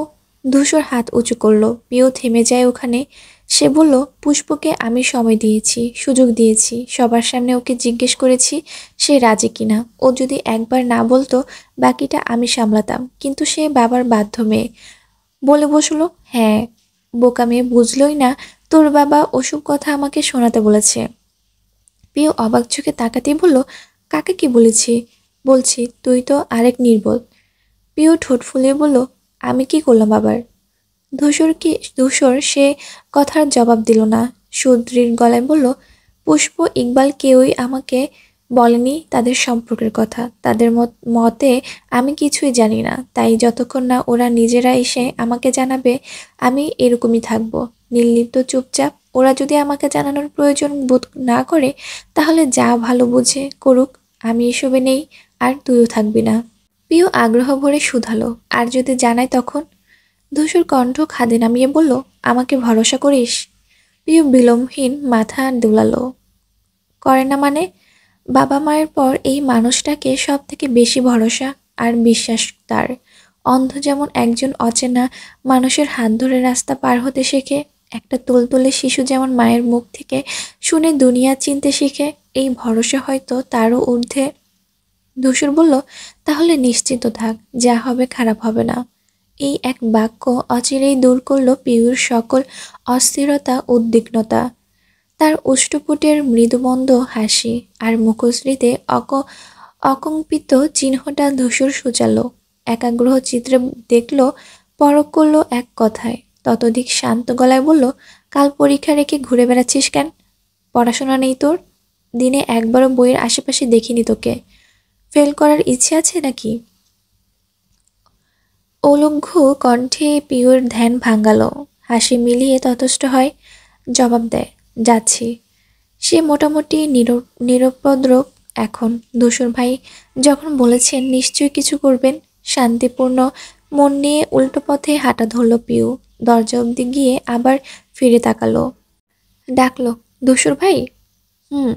ধূসর হাত উঁচু করলো। পিউ থেমে যায় ওখানে। সে বলল, পুষ্পকে আমি সময় দিয়েছি, সুযোগ দিয়েছি, সবার সামনে ওকে জিজ্ঞেস করেছি সে রাজি কিনা। ও যদি একবার না বলতো, বাকিটা আমি সামলাতাম। কিন্তু সে বাবার বাধ্য মেয়ে, বলে বসলো। হ্যাঁ, বোকা মেয়ে, বুঝলই না তোর বাবা ওসব কথা আমাকে শোনাতে বলেছে। পিউ অবাক চোখে তাকাতেই বলল, কাকে কি বলেছি? বলছি তুই তো আরেক নির্বোধ। পিউ ঠোঁট ফুলিয়ে বলল, আমি কি করলাম আবার? ধূসর সে কথার জবাব দিল না। সুদৃঢ় গলায় বলল, পুষ্প, ইকবাল কেউই আমাকে বলেনি তাদের সম্পর্কের কথা। তাদের মতে আমি কিছুই জানি না। তাই যতক্ষণ না ওরা নিজেরা এসে আমাকে জানাবে, আমি এরকমই থাকবো, নির্লিপ্ত, চুপচাপ। ওরা যদি আমাকে জানানোর প্রয়োজন বোধ না করে, তাহলে যা ভালো বুঝে করুক। আমি এসবে নেই, আর তুইও থাকবি না। পিউ আগ্রহ ভরে শুধালো, আর যদি জানায় তখন? ধূসর কণ্ঠ খাদে নামিয়ে বলল, আমাকে ভরসা করিস? পিউ বিলম্বহীন মাথা দুলালো। করে না মানে? বাবা মায়ের পর এই মানুষটাকে সব থেকে বেশি ভরসা আর বিশ্বাস তার। অন্ধ যেমন একজন অচেনা মানুষের হাত ধরে রাস্তা পার হতে শেখে, একটা তুলতুলে শিশু যেমন মায়ের মুখ থেকে শুনে দুনিয়া চিনতে শিখে, এই ভরসা হয়তো তারও ঊর্ধ্বে। ধূসর বলল, তাহলে নিশ্চিত থাক, যা হবে খারাপ হবে না। এই এক বাক্য অচিরেই দূর করল পিউর সকল অস্থিরতা, উদ্বিগ্নতা। তার ওষ্ঠপুটের মৃদুমন্দ হাসি আর মুখশ্রীতে অকম্পিত চিহ্নটা ধূসর সূচালো। একাগ্রহ চিত্রে দেখল, পরখ করল এক কথায়। ততোধিক শান্ত গলায় বলল, কাল পরীক্ষা রেখে ঘুরে বেড়াচ্ছিস কেন? পড়াশোনা নেই তোর? দিনে একবারও বইয়ের আশেপাশে দেখিনি তোকে। ফেল করার ইচ্ছে আছে নাকি? অলঘ্য কণ্ঠে পিউর ধ্যান ভাঙালো। হাসি মিলিয়ে ততস্থ হয়, জবাব দেয়, যাচ্ছি। সে মোটামুটি নিরুপদ্রব এখন। ধূসর ভাই যখন বলেছেন নিশ্চয়ই কিছু করবেন। শান্তিপূর্ণ মন নিয়ে উল্টো পথে হাঁটা ধরল পিউ। দরজা অবধি গিয়ে আবার ফিরে তাকালো। ডাকলো, ধূসর ভাই। হুম,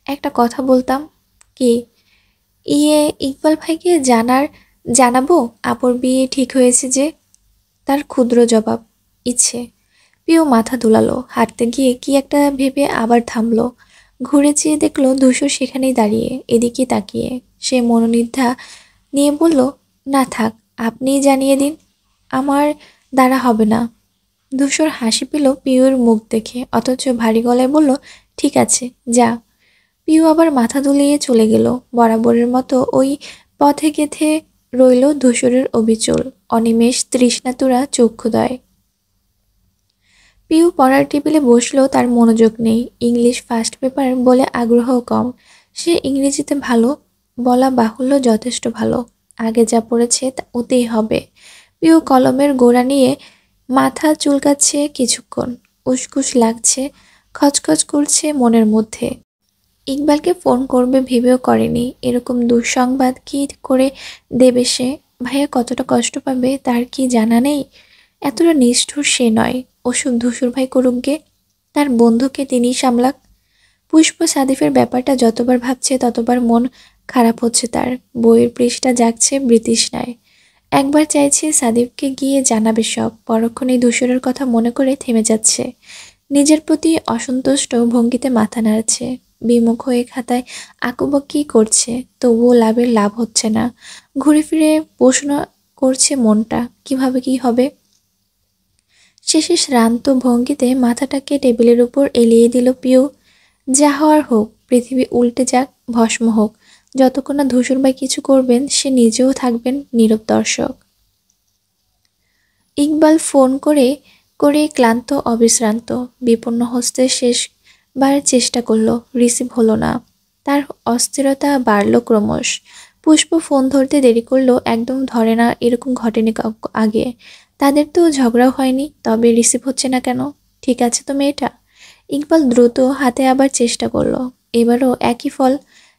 একটা কথা বলতাম। কি? ইকবাল ভাইকে জানাবো আপুর বিয়ে ঠিক হয়েছে যে? তার ক্ষুদ্র জবাব, ইচ্ছে। পিউ মাথা দুলালো। হাঁটতে গিয়ে কি একটা ভেবে আবার থামলো। ঘুরে চেয়ে দেখলো ধূসর সেখানেই দাঁড়িয়ে, এদিকে তাকিয়ে। সে মনোনিদ্ধা নিয়ে বলল, না থাক, আপনিই জানিয়ে দিন, আমার দ্বারা হবে না। ধূসর হাসি পেল পিউর মুখ দেখে, অথচ ভারী গলায় বলল, ঠিক আছে, যা। পিউ আবার মাথা দুলিয়ে চলে গেল। বরাবরের মতো ওই পথে গেথে রইল ধূসরের অবিচল, অনিমেষ, তৃষ্ণাতুরা চক্ষুদয়। পিউ পড়ার টেবিলে বসলেও তার মনোযোগ নেই। ইংলিশ ফার্স্ট পেপার বলে আগ্রহ কম। সে ইংরেজিতে ভালো, বলা বাহুল্য যথেষ্ট ভালো। আগে যা পড়েছে তা ওতেই হবে। পিউ কলমের গোড়া নিয়ে মাথা চুলকাচ্ছে কিছুক্ষণ। উসকুস লাগছে, খচখচ করছে মনের মধ্যে। ইকবালকে ফোন করবে ভেবেও করেনি। এরকম দুঃসংবাদ কি করে দেবে সে? ভাইয়া কতটা কষ্ট পাবে তার কি জানা নেই? এতটা নিষ্ঠুর সে নয়। ওসব ধূসর ভাই করুক গে, তার বন্ধুকে তিনিই সামলাক। পুষ্প সাদিফের ব্যাপারটা যতবার ভাবছে ততবার মন খারাপ হচ্ছে তার। বইয়ের পৃষ্ঠা জাগছে বৃতৃষ্ণায়। একবার চাইছে সাদিফকে গিয়ে জানাবে সব, পরক্ষণেই ধূসরের কথা মনে করে থেমে যাচ্ছে। নিজের প্রতি অসন্তুষ্ট ভঙ্গিতে মাথা নাড়ছে। বিমুখ হয়ে খাতায় আঁকুবাকি করছে, তবুও লাভ হচ্ছে না। ঘুরে ফিরে প্রশ্ন করছে মনটা, কিভাবে কি হবে? শেষে শ্রান্ত ভঙ্গিতে মাথাটাকে টেবিলের উপর এলিয়ে দিল পিউ। যা হওয়ার হোক, পৃথিবী উল্টে যাক, ভস্ম হোক, যতক্ষণ না ধূসরভাই কিছু করবেন সে নিজেও থাকবেন নীরব দর্শক। ইকবাল ফোন করে করে ক্লান্ত, অবিশ্রান্ত, বিপন্ন হস্তে শেষবার চেষ্টা করলো, রিসিভ হলো না। তার অস্থিরতা বাড়ল ক্রমশ। পুষ্প ফোন ধরতে দেরি করলো, একদম ধরে না এরকম ঘটেনি আগে। তাদের তো ঝগড়াও হয়নি, তবে রিসিভ হচ্ছে না কেন? ঠিক আছে তো মেয়েটা? ইকবাল দ্রুত হাতে আবার চেষ্টা করলো, এবারও একই ফল।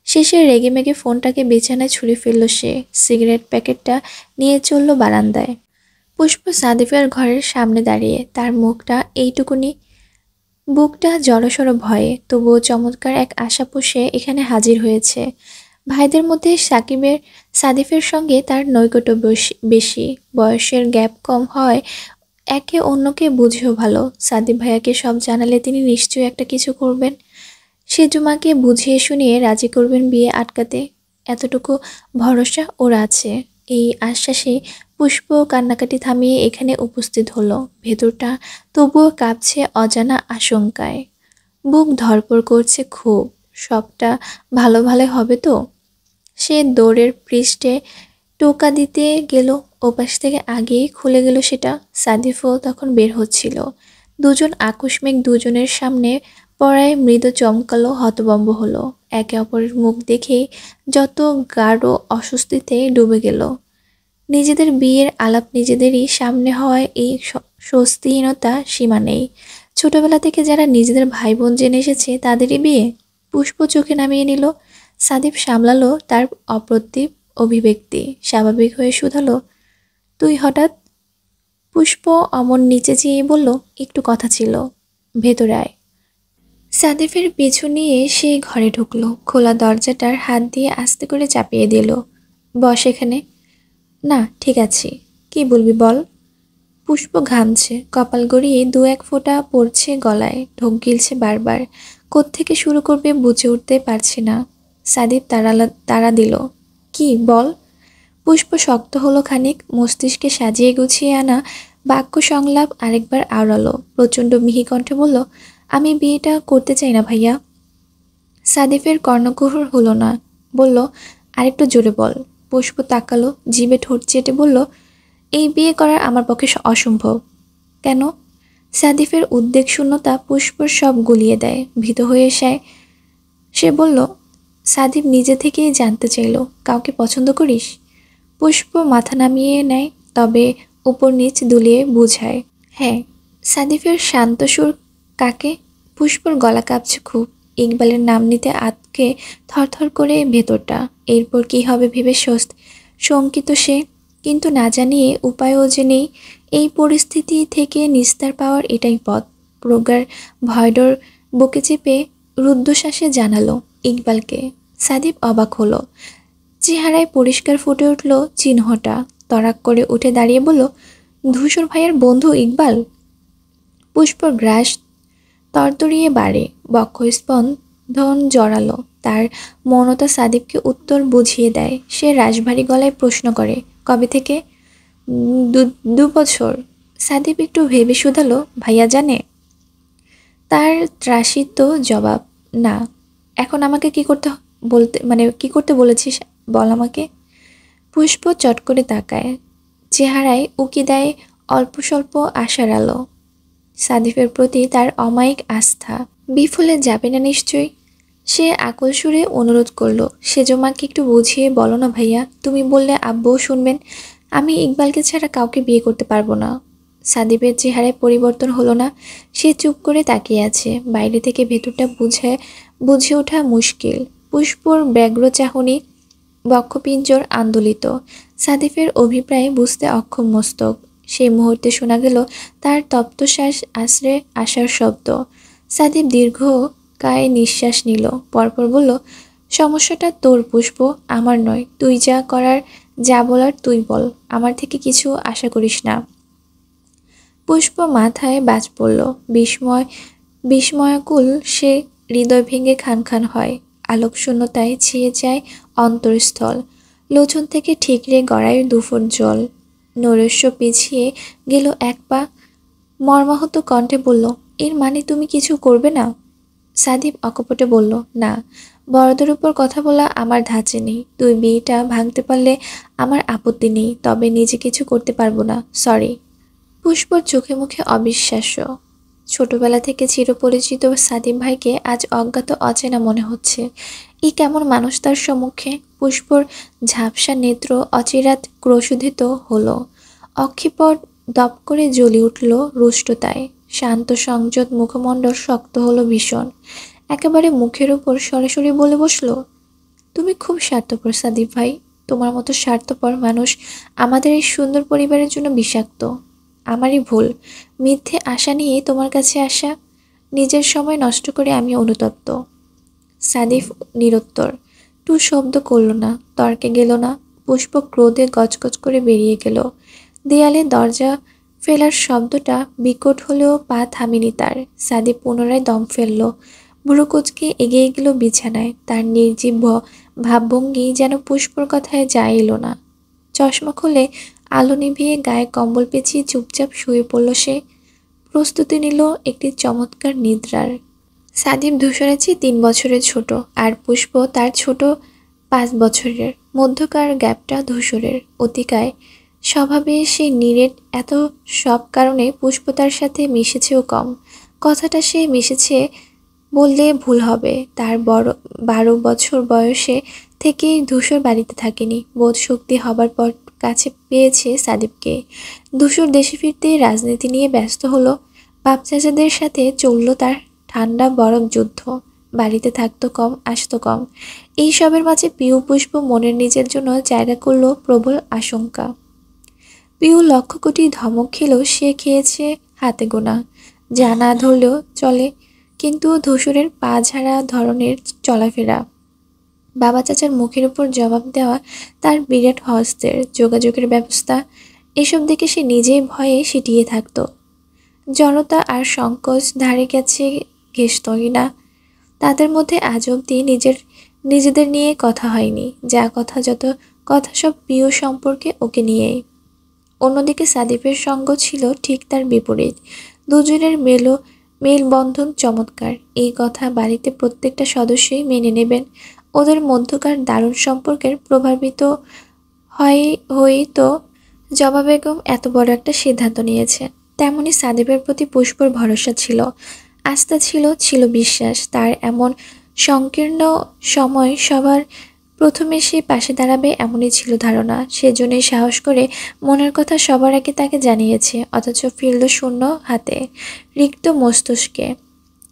শেষে রেগেমেগে ফোনটাকে বিছানায় ছুঁড়ে ফেলল সে। সিগারেট প্যাকেটটা নিয়ে চলল বারান্দায়। পুষ্প সাদিফের ঘরের সামনে দাঁড়িয়ে, তার মুখটা এইটুকুনি, বুকটা জড়সড় ভয়ে, তবুও চমৎকার এক আশা পুষে এখানে হাজির হয়েছে। ভাইদের মধ্যে সাদিফের সঙ্গে তার নৈকট্য বেশি, বয়সের গ্যাপ কম হয়, একে অন্যকে বুঝেও ভালো। সাদিফ ভাইয়াকে সব জানালে তিনি নিশ্চয়ই একটা কিছু করবেন, সেজুমাকে বুঝিয়ে শুনিয়ে রাজি করবেন বিয়ে আটকাতে, এতটুকু ভরসা ওর আছে। এই আশ্বাসে পুষ্প কান্নাকাটি থামিয়ে এখানে উপস্থিত হলো। ভেতরটা তবুও কাঁপছে অজানা আশঙ্কায়, বুক ধড়ফড় করছে খুব। সবটা ভালো ভালো হবে তো? সে দৌড়ের পৃষ্ঠে টোকা দিতে গেল, ওপাশ থেকে আগেই খুলে গেল সেটা। সাদিফও তখন বের হচ্ছিল। দুজন আকস্মিক দুজনের সামনে পড়ায় মৃদু চমকালো, হতভম্ব হলো। একে অপরের মুখ দেখেই যত গাঢ় অস্বস্তিতে ডুবে গেল। নিজেদের বিয়ের আলাপ নিজেদেরই সামনে হওয়ায় এই স্বস্তিহীনতা সীমা নেই। ছোটবেলা থেকে যারা নিজেদের ভাই বোন জেনে এসেছে তাদেরই বিয়ে। পুষ্প চোখে নামিয়ে নিল। সাদিফ সামলালো তার অপ্রতিভ অভিব্যক্তি, স্বাভাবিক হয়ে শুধালো, তুই হঠাৎ? পুষ্প অমন নিচে চেয়ে বলল, একটু কথা ছিল, ভেতরে আয়। সাদিফের পিছু নিয়ে সে ঘরে ঢুকলো। খোলা দরজাটার হাত দিয়ে আস্তে করে চাপিয়ে দিল। বস এখানে। না, ঠিক আছি। কি বলবি বল। পুষ্প ঘামছে, কপাল গড়িয়ে দু এক ফোঁটা পড়ছে গলায়, ঢোক গিলছে বারবার। কোত্থেকে শুরু করবে বুঝে উঠতে পারছি না। সাদিফ তাড়া দিল, কি বল। পুষ্প শক্ত হলো খানিক, মস্তিষ্কে সাজিয়ে গুছিয়ে আনা বাক্য সংলাপ আরেকবার আওড়ালো, প্রচণ্ড মিহি কণ্ঠে বলল, আমি বিয়েটা করতে চাই না ভাইয়া। সাদিফের কর্ণকুহর হলো না, বলল, আরেকটু জোরে বল। পুষ্প তাকালো, জিভে ঠোঁট চেটে বলল, এই বিয়ে করা আমার পক্ষে অসম্ভব। কেন? সাদিফের উদ্বেগ শূন্যতা পুষ্পর সব গুলিয়ে দেয়। ভীত হয়ে সে বলল, সাদিফ নিজে থেকেই জানতে চাইল, কাউকে পছন্দ করিস? পুষ্প মাথা নামিয়ে নেয়, তবে উপর নিচ দুলিয়ে বুঝায়, হ্যাঁ। সাদিফের শান্ত সুর কাকে? পুষ্পর গলা কাঁপছে খুব, ইকবালের নাম নিতে আতকে থরথর করে ভেতরটা। এরপর কি হবে ভেবে শঙ্কিত সে, কিন্তু না জানিয়ে উপায়ও যে নেই। এই পরিস্থিতি থেকে নিস্তার পাওয়ার এটাই পথ। প্রগার ভয়ডর বুকে চেপে রুদ্ধশ্বাসে জানালো, ইকবালকে। সাদিফ অবাক হলো, চেহারায় পরিষ্কার ফুটে উঠল চিহ্নটা। তড়াক করে উঠে দাঁড়িয়ে বলল, ধূসর ভাইয়ের বন্ধু ইকবাল? পুষ্পর গ্রাস তরতরিয়ে বাড়ে, বক্ষস্পন্দন জড়ালো। তার মনতা সাদিফকে উত্তর বুঝিয়ে দেয়। সে রাশভারী গলায় প্রশ্ন করে, কবে থেকে? 2 বছর। সাদিফ একটু ভেবে শুধালো, ভাইয়া জানে? তার ত্রাসিত জবাব, না। এখন আমাকে কি করতে বলেছিস বল আমাকে। পুষ্প চট করে তাকায়, চেহারায় উকি দেয় অল্প স্বল্প আশার আলো। সাদিফের প্রতি তার অমায়িক আস্থা। বিফলে যাবে না নিশ্চয়ই। সে আকুল সুরে অনুরোধ করলো, সেজমাকে একটু বুঝিয়ে বলো না ভাইয়া, তুমি বললে আব্বুও শুনবেন। আমি ইকবালকে ছাড়া কাউকে বিয়ে করতে পারবো না। সাদিফের চেহারায় পরিবর্তন হলো না, সে চুপ করে তাকিয়ে আছে। বাইরে থেকে ভেতরটা বুঝে ওঠা মুশকিল। পুষ্পর ব্যগ্র চাহনি, বক্ষপিঞ্জর আন্দোলিত। সাদিফের অভিপ্রায় বুঝতে অক্ষম মস্তক। সেই মুহূর্তে শোনা গেল তার তপ্তশ্বাস আশ্রে আসার শব্দ। সাদিফ দীর্ঘ কায়ে নিঃশ্বাস নিল, পরপর বলল, সমস্যাটা তোর পুষ্প, আমার নয়। তুই যা বলার তুই বল, আমার থেকে কিছু আশা করিস না। পুষ্প মাথায় বাজ পড়ল, বিস্ময়াকুল সে, হৃদয় ভেঙে খান খান হয়। আলোক শূন্যতায় ছেয়ে যায় অন্তরস্থল। লোচন থেকে ঠিকরে গড়ায় 2 ফুট জল। নৈরাশ্য পিছিয়ে গেল 1 পা, মর্মাহত কণ্ঠে বলল, এর মানে তুমি কিছু করবে না? সাদিফ অকপটে বলল, না, বড়দের উপর কথা বলা আমার ধাঁচে নেই। তুই বিয়েটা ভাঙতে পারলে আমার আপত্তি নেই, তবে নিজে কিছু করতে পারবো না, সরি। পুষ্পর চোখে মুখে অবিশ্বাস্য। ছোটবেলা থেকে চিরপরিচিত সাদিম ভাইকে আজ অজ্ঞাত অচেনা মনে হচ্ছে। এই কেমন মানুষ তার সম্মুখে? পুষ্পর ঝাপসা নেত্র অচিরাৎ ক্রোশোধিত হলো। অক্ষিপট দপ করে জ্বলি উঠল রুষ্টতায়। শান্ত সংযত মুখমণ্ডল শক্ত হলো ভীষণ। একেবারে মুখের উপর সরাসরি বলে বসল, তুমি খুব স্বার্থপর সাদিব ভাই। তোমার মতো স্বার্থপর মানুষ আমাদের এই সুন্দর পরিবারের জন্য বিষাক্ত। আমারই ভুল, মিথ্যে আশা নিয়ে তোমার কাছে আসা। নিজের সময় নষ্ট করে আমি অনুতপ্ত। সাদিফ নিরুত্তর। টু শব্দ করল না, তর্কে গেল না। পুষ্প ক্রোধে গজগজ করে বেরিয়ে গেল। দেয়ালে দরজা ফেলার শব্দটা বিকট হলেও পা থামেনি তার। সাদিফ পুনরায় দম ফেলল। বুড়ো কুচকে এগিয়ে গেল বিছানায়। তার নির্জীব ভাবভঙ্গি যেন পুষ্পর কথায় যায় এলো না। চশমা খুলে আলো নিভিয়ে গায়ে কম্বল পেঁচিয়ে চুপচাপ শুয়ে পড়ল সে। প্রস্তুতি নিল একটি চমৎকার নিদ্রার। সাদিপ ধূসরের চেয়ে 3 বছরের ছোট, আর পুষ্প তার ছোট 5 বছরের। মধ্যকার গ্যাপটা ধূসরের অতিকায়। স্বভাবে সে নিরেট, এত সব কারণে পুষ্প তার সাথে মিশেছেও কম। কথাটা সে মিশেছে বললে ভুল হবে। তার 12 বছর বয়সে থেকেই ধূসর বাড়িতে থাকেনি। বোধ শক্তি হবার পর কাছে পেয়েছে সাদিপকে। ধূসর দেশে ফিরতে রাজনীতি নিয়ে ব্যস্ত হলো। বাপ চাচাদের সাথে চলল তার ঠান্ডা বরফ যুদ্ধ। বাড়িতে থাকতো কম, আসতো কম। এই সবের মাঝে পিউ পুষ্প মনের নিজের জন্য জায়গা করলো প্রবল আশঙ্কা। পিউ লক্ষ কোটি ধমক খেলেও সে খেয়েছে হাতে গোনা। যা না ধরলেও চলে, কিন্তু ধূসরের পা ঝাড়া ধরনের চলাফেরা, বাবা চাচার মুখের উপর জবাব দেওয়া, তার বিরাট হস্তের যোগাযোগের ব্যবস্থা, এসব দেখে সে নিজেই ভয়ে সিটিয়ে থাকতো। জড়তা আর সংকোচ ধারে কাছে ঘেঁষতই না। তাদের মধ্যে আজ অবধি নিজেদের নিয়ে কথা হয়নি। যা কথা, যত কথা সব প্রিয় সম্পর্কে ওকে নিয়েই। অন্যদিকে সাদিফের সঙ্গ ছিল ঠিক তার বিপরীত। দুজনের মেলবন্ধন চমৎকার। এই কথা বাড়িতে প্রত্যেকটা সদস্যই মেনে নেবেন। ওদের মধ্যকার দারুণ সম্পর্কের প্রভাবিত হয়েই তো জবা বেগম এত বড় একটা সিদ্ধান্ত নিয়েছে। তেমনি সাদিফের প্রতি পুষ্পর ভরসা ছিল, আস্থা ছিল, ছিল বিশ্বাস। তার এমন সংকীর্ণ সময় সবার প্রথমে সে পাশে দাঁড়াবে এমনই ছিল ধারণা। সেজন্যই সাহস করে মনের কথা সবার আগে তাকে জানিয়েছে। অথচ ফিরল শূন্য হাতে, রিক্ত মস্তিষ্কে।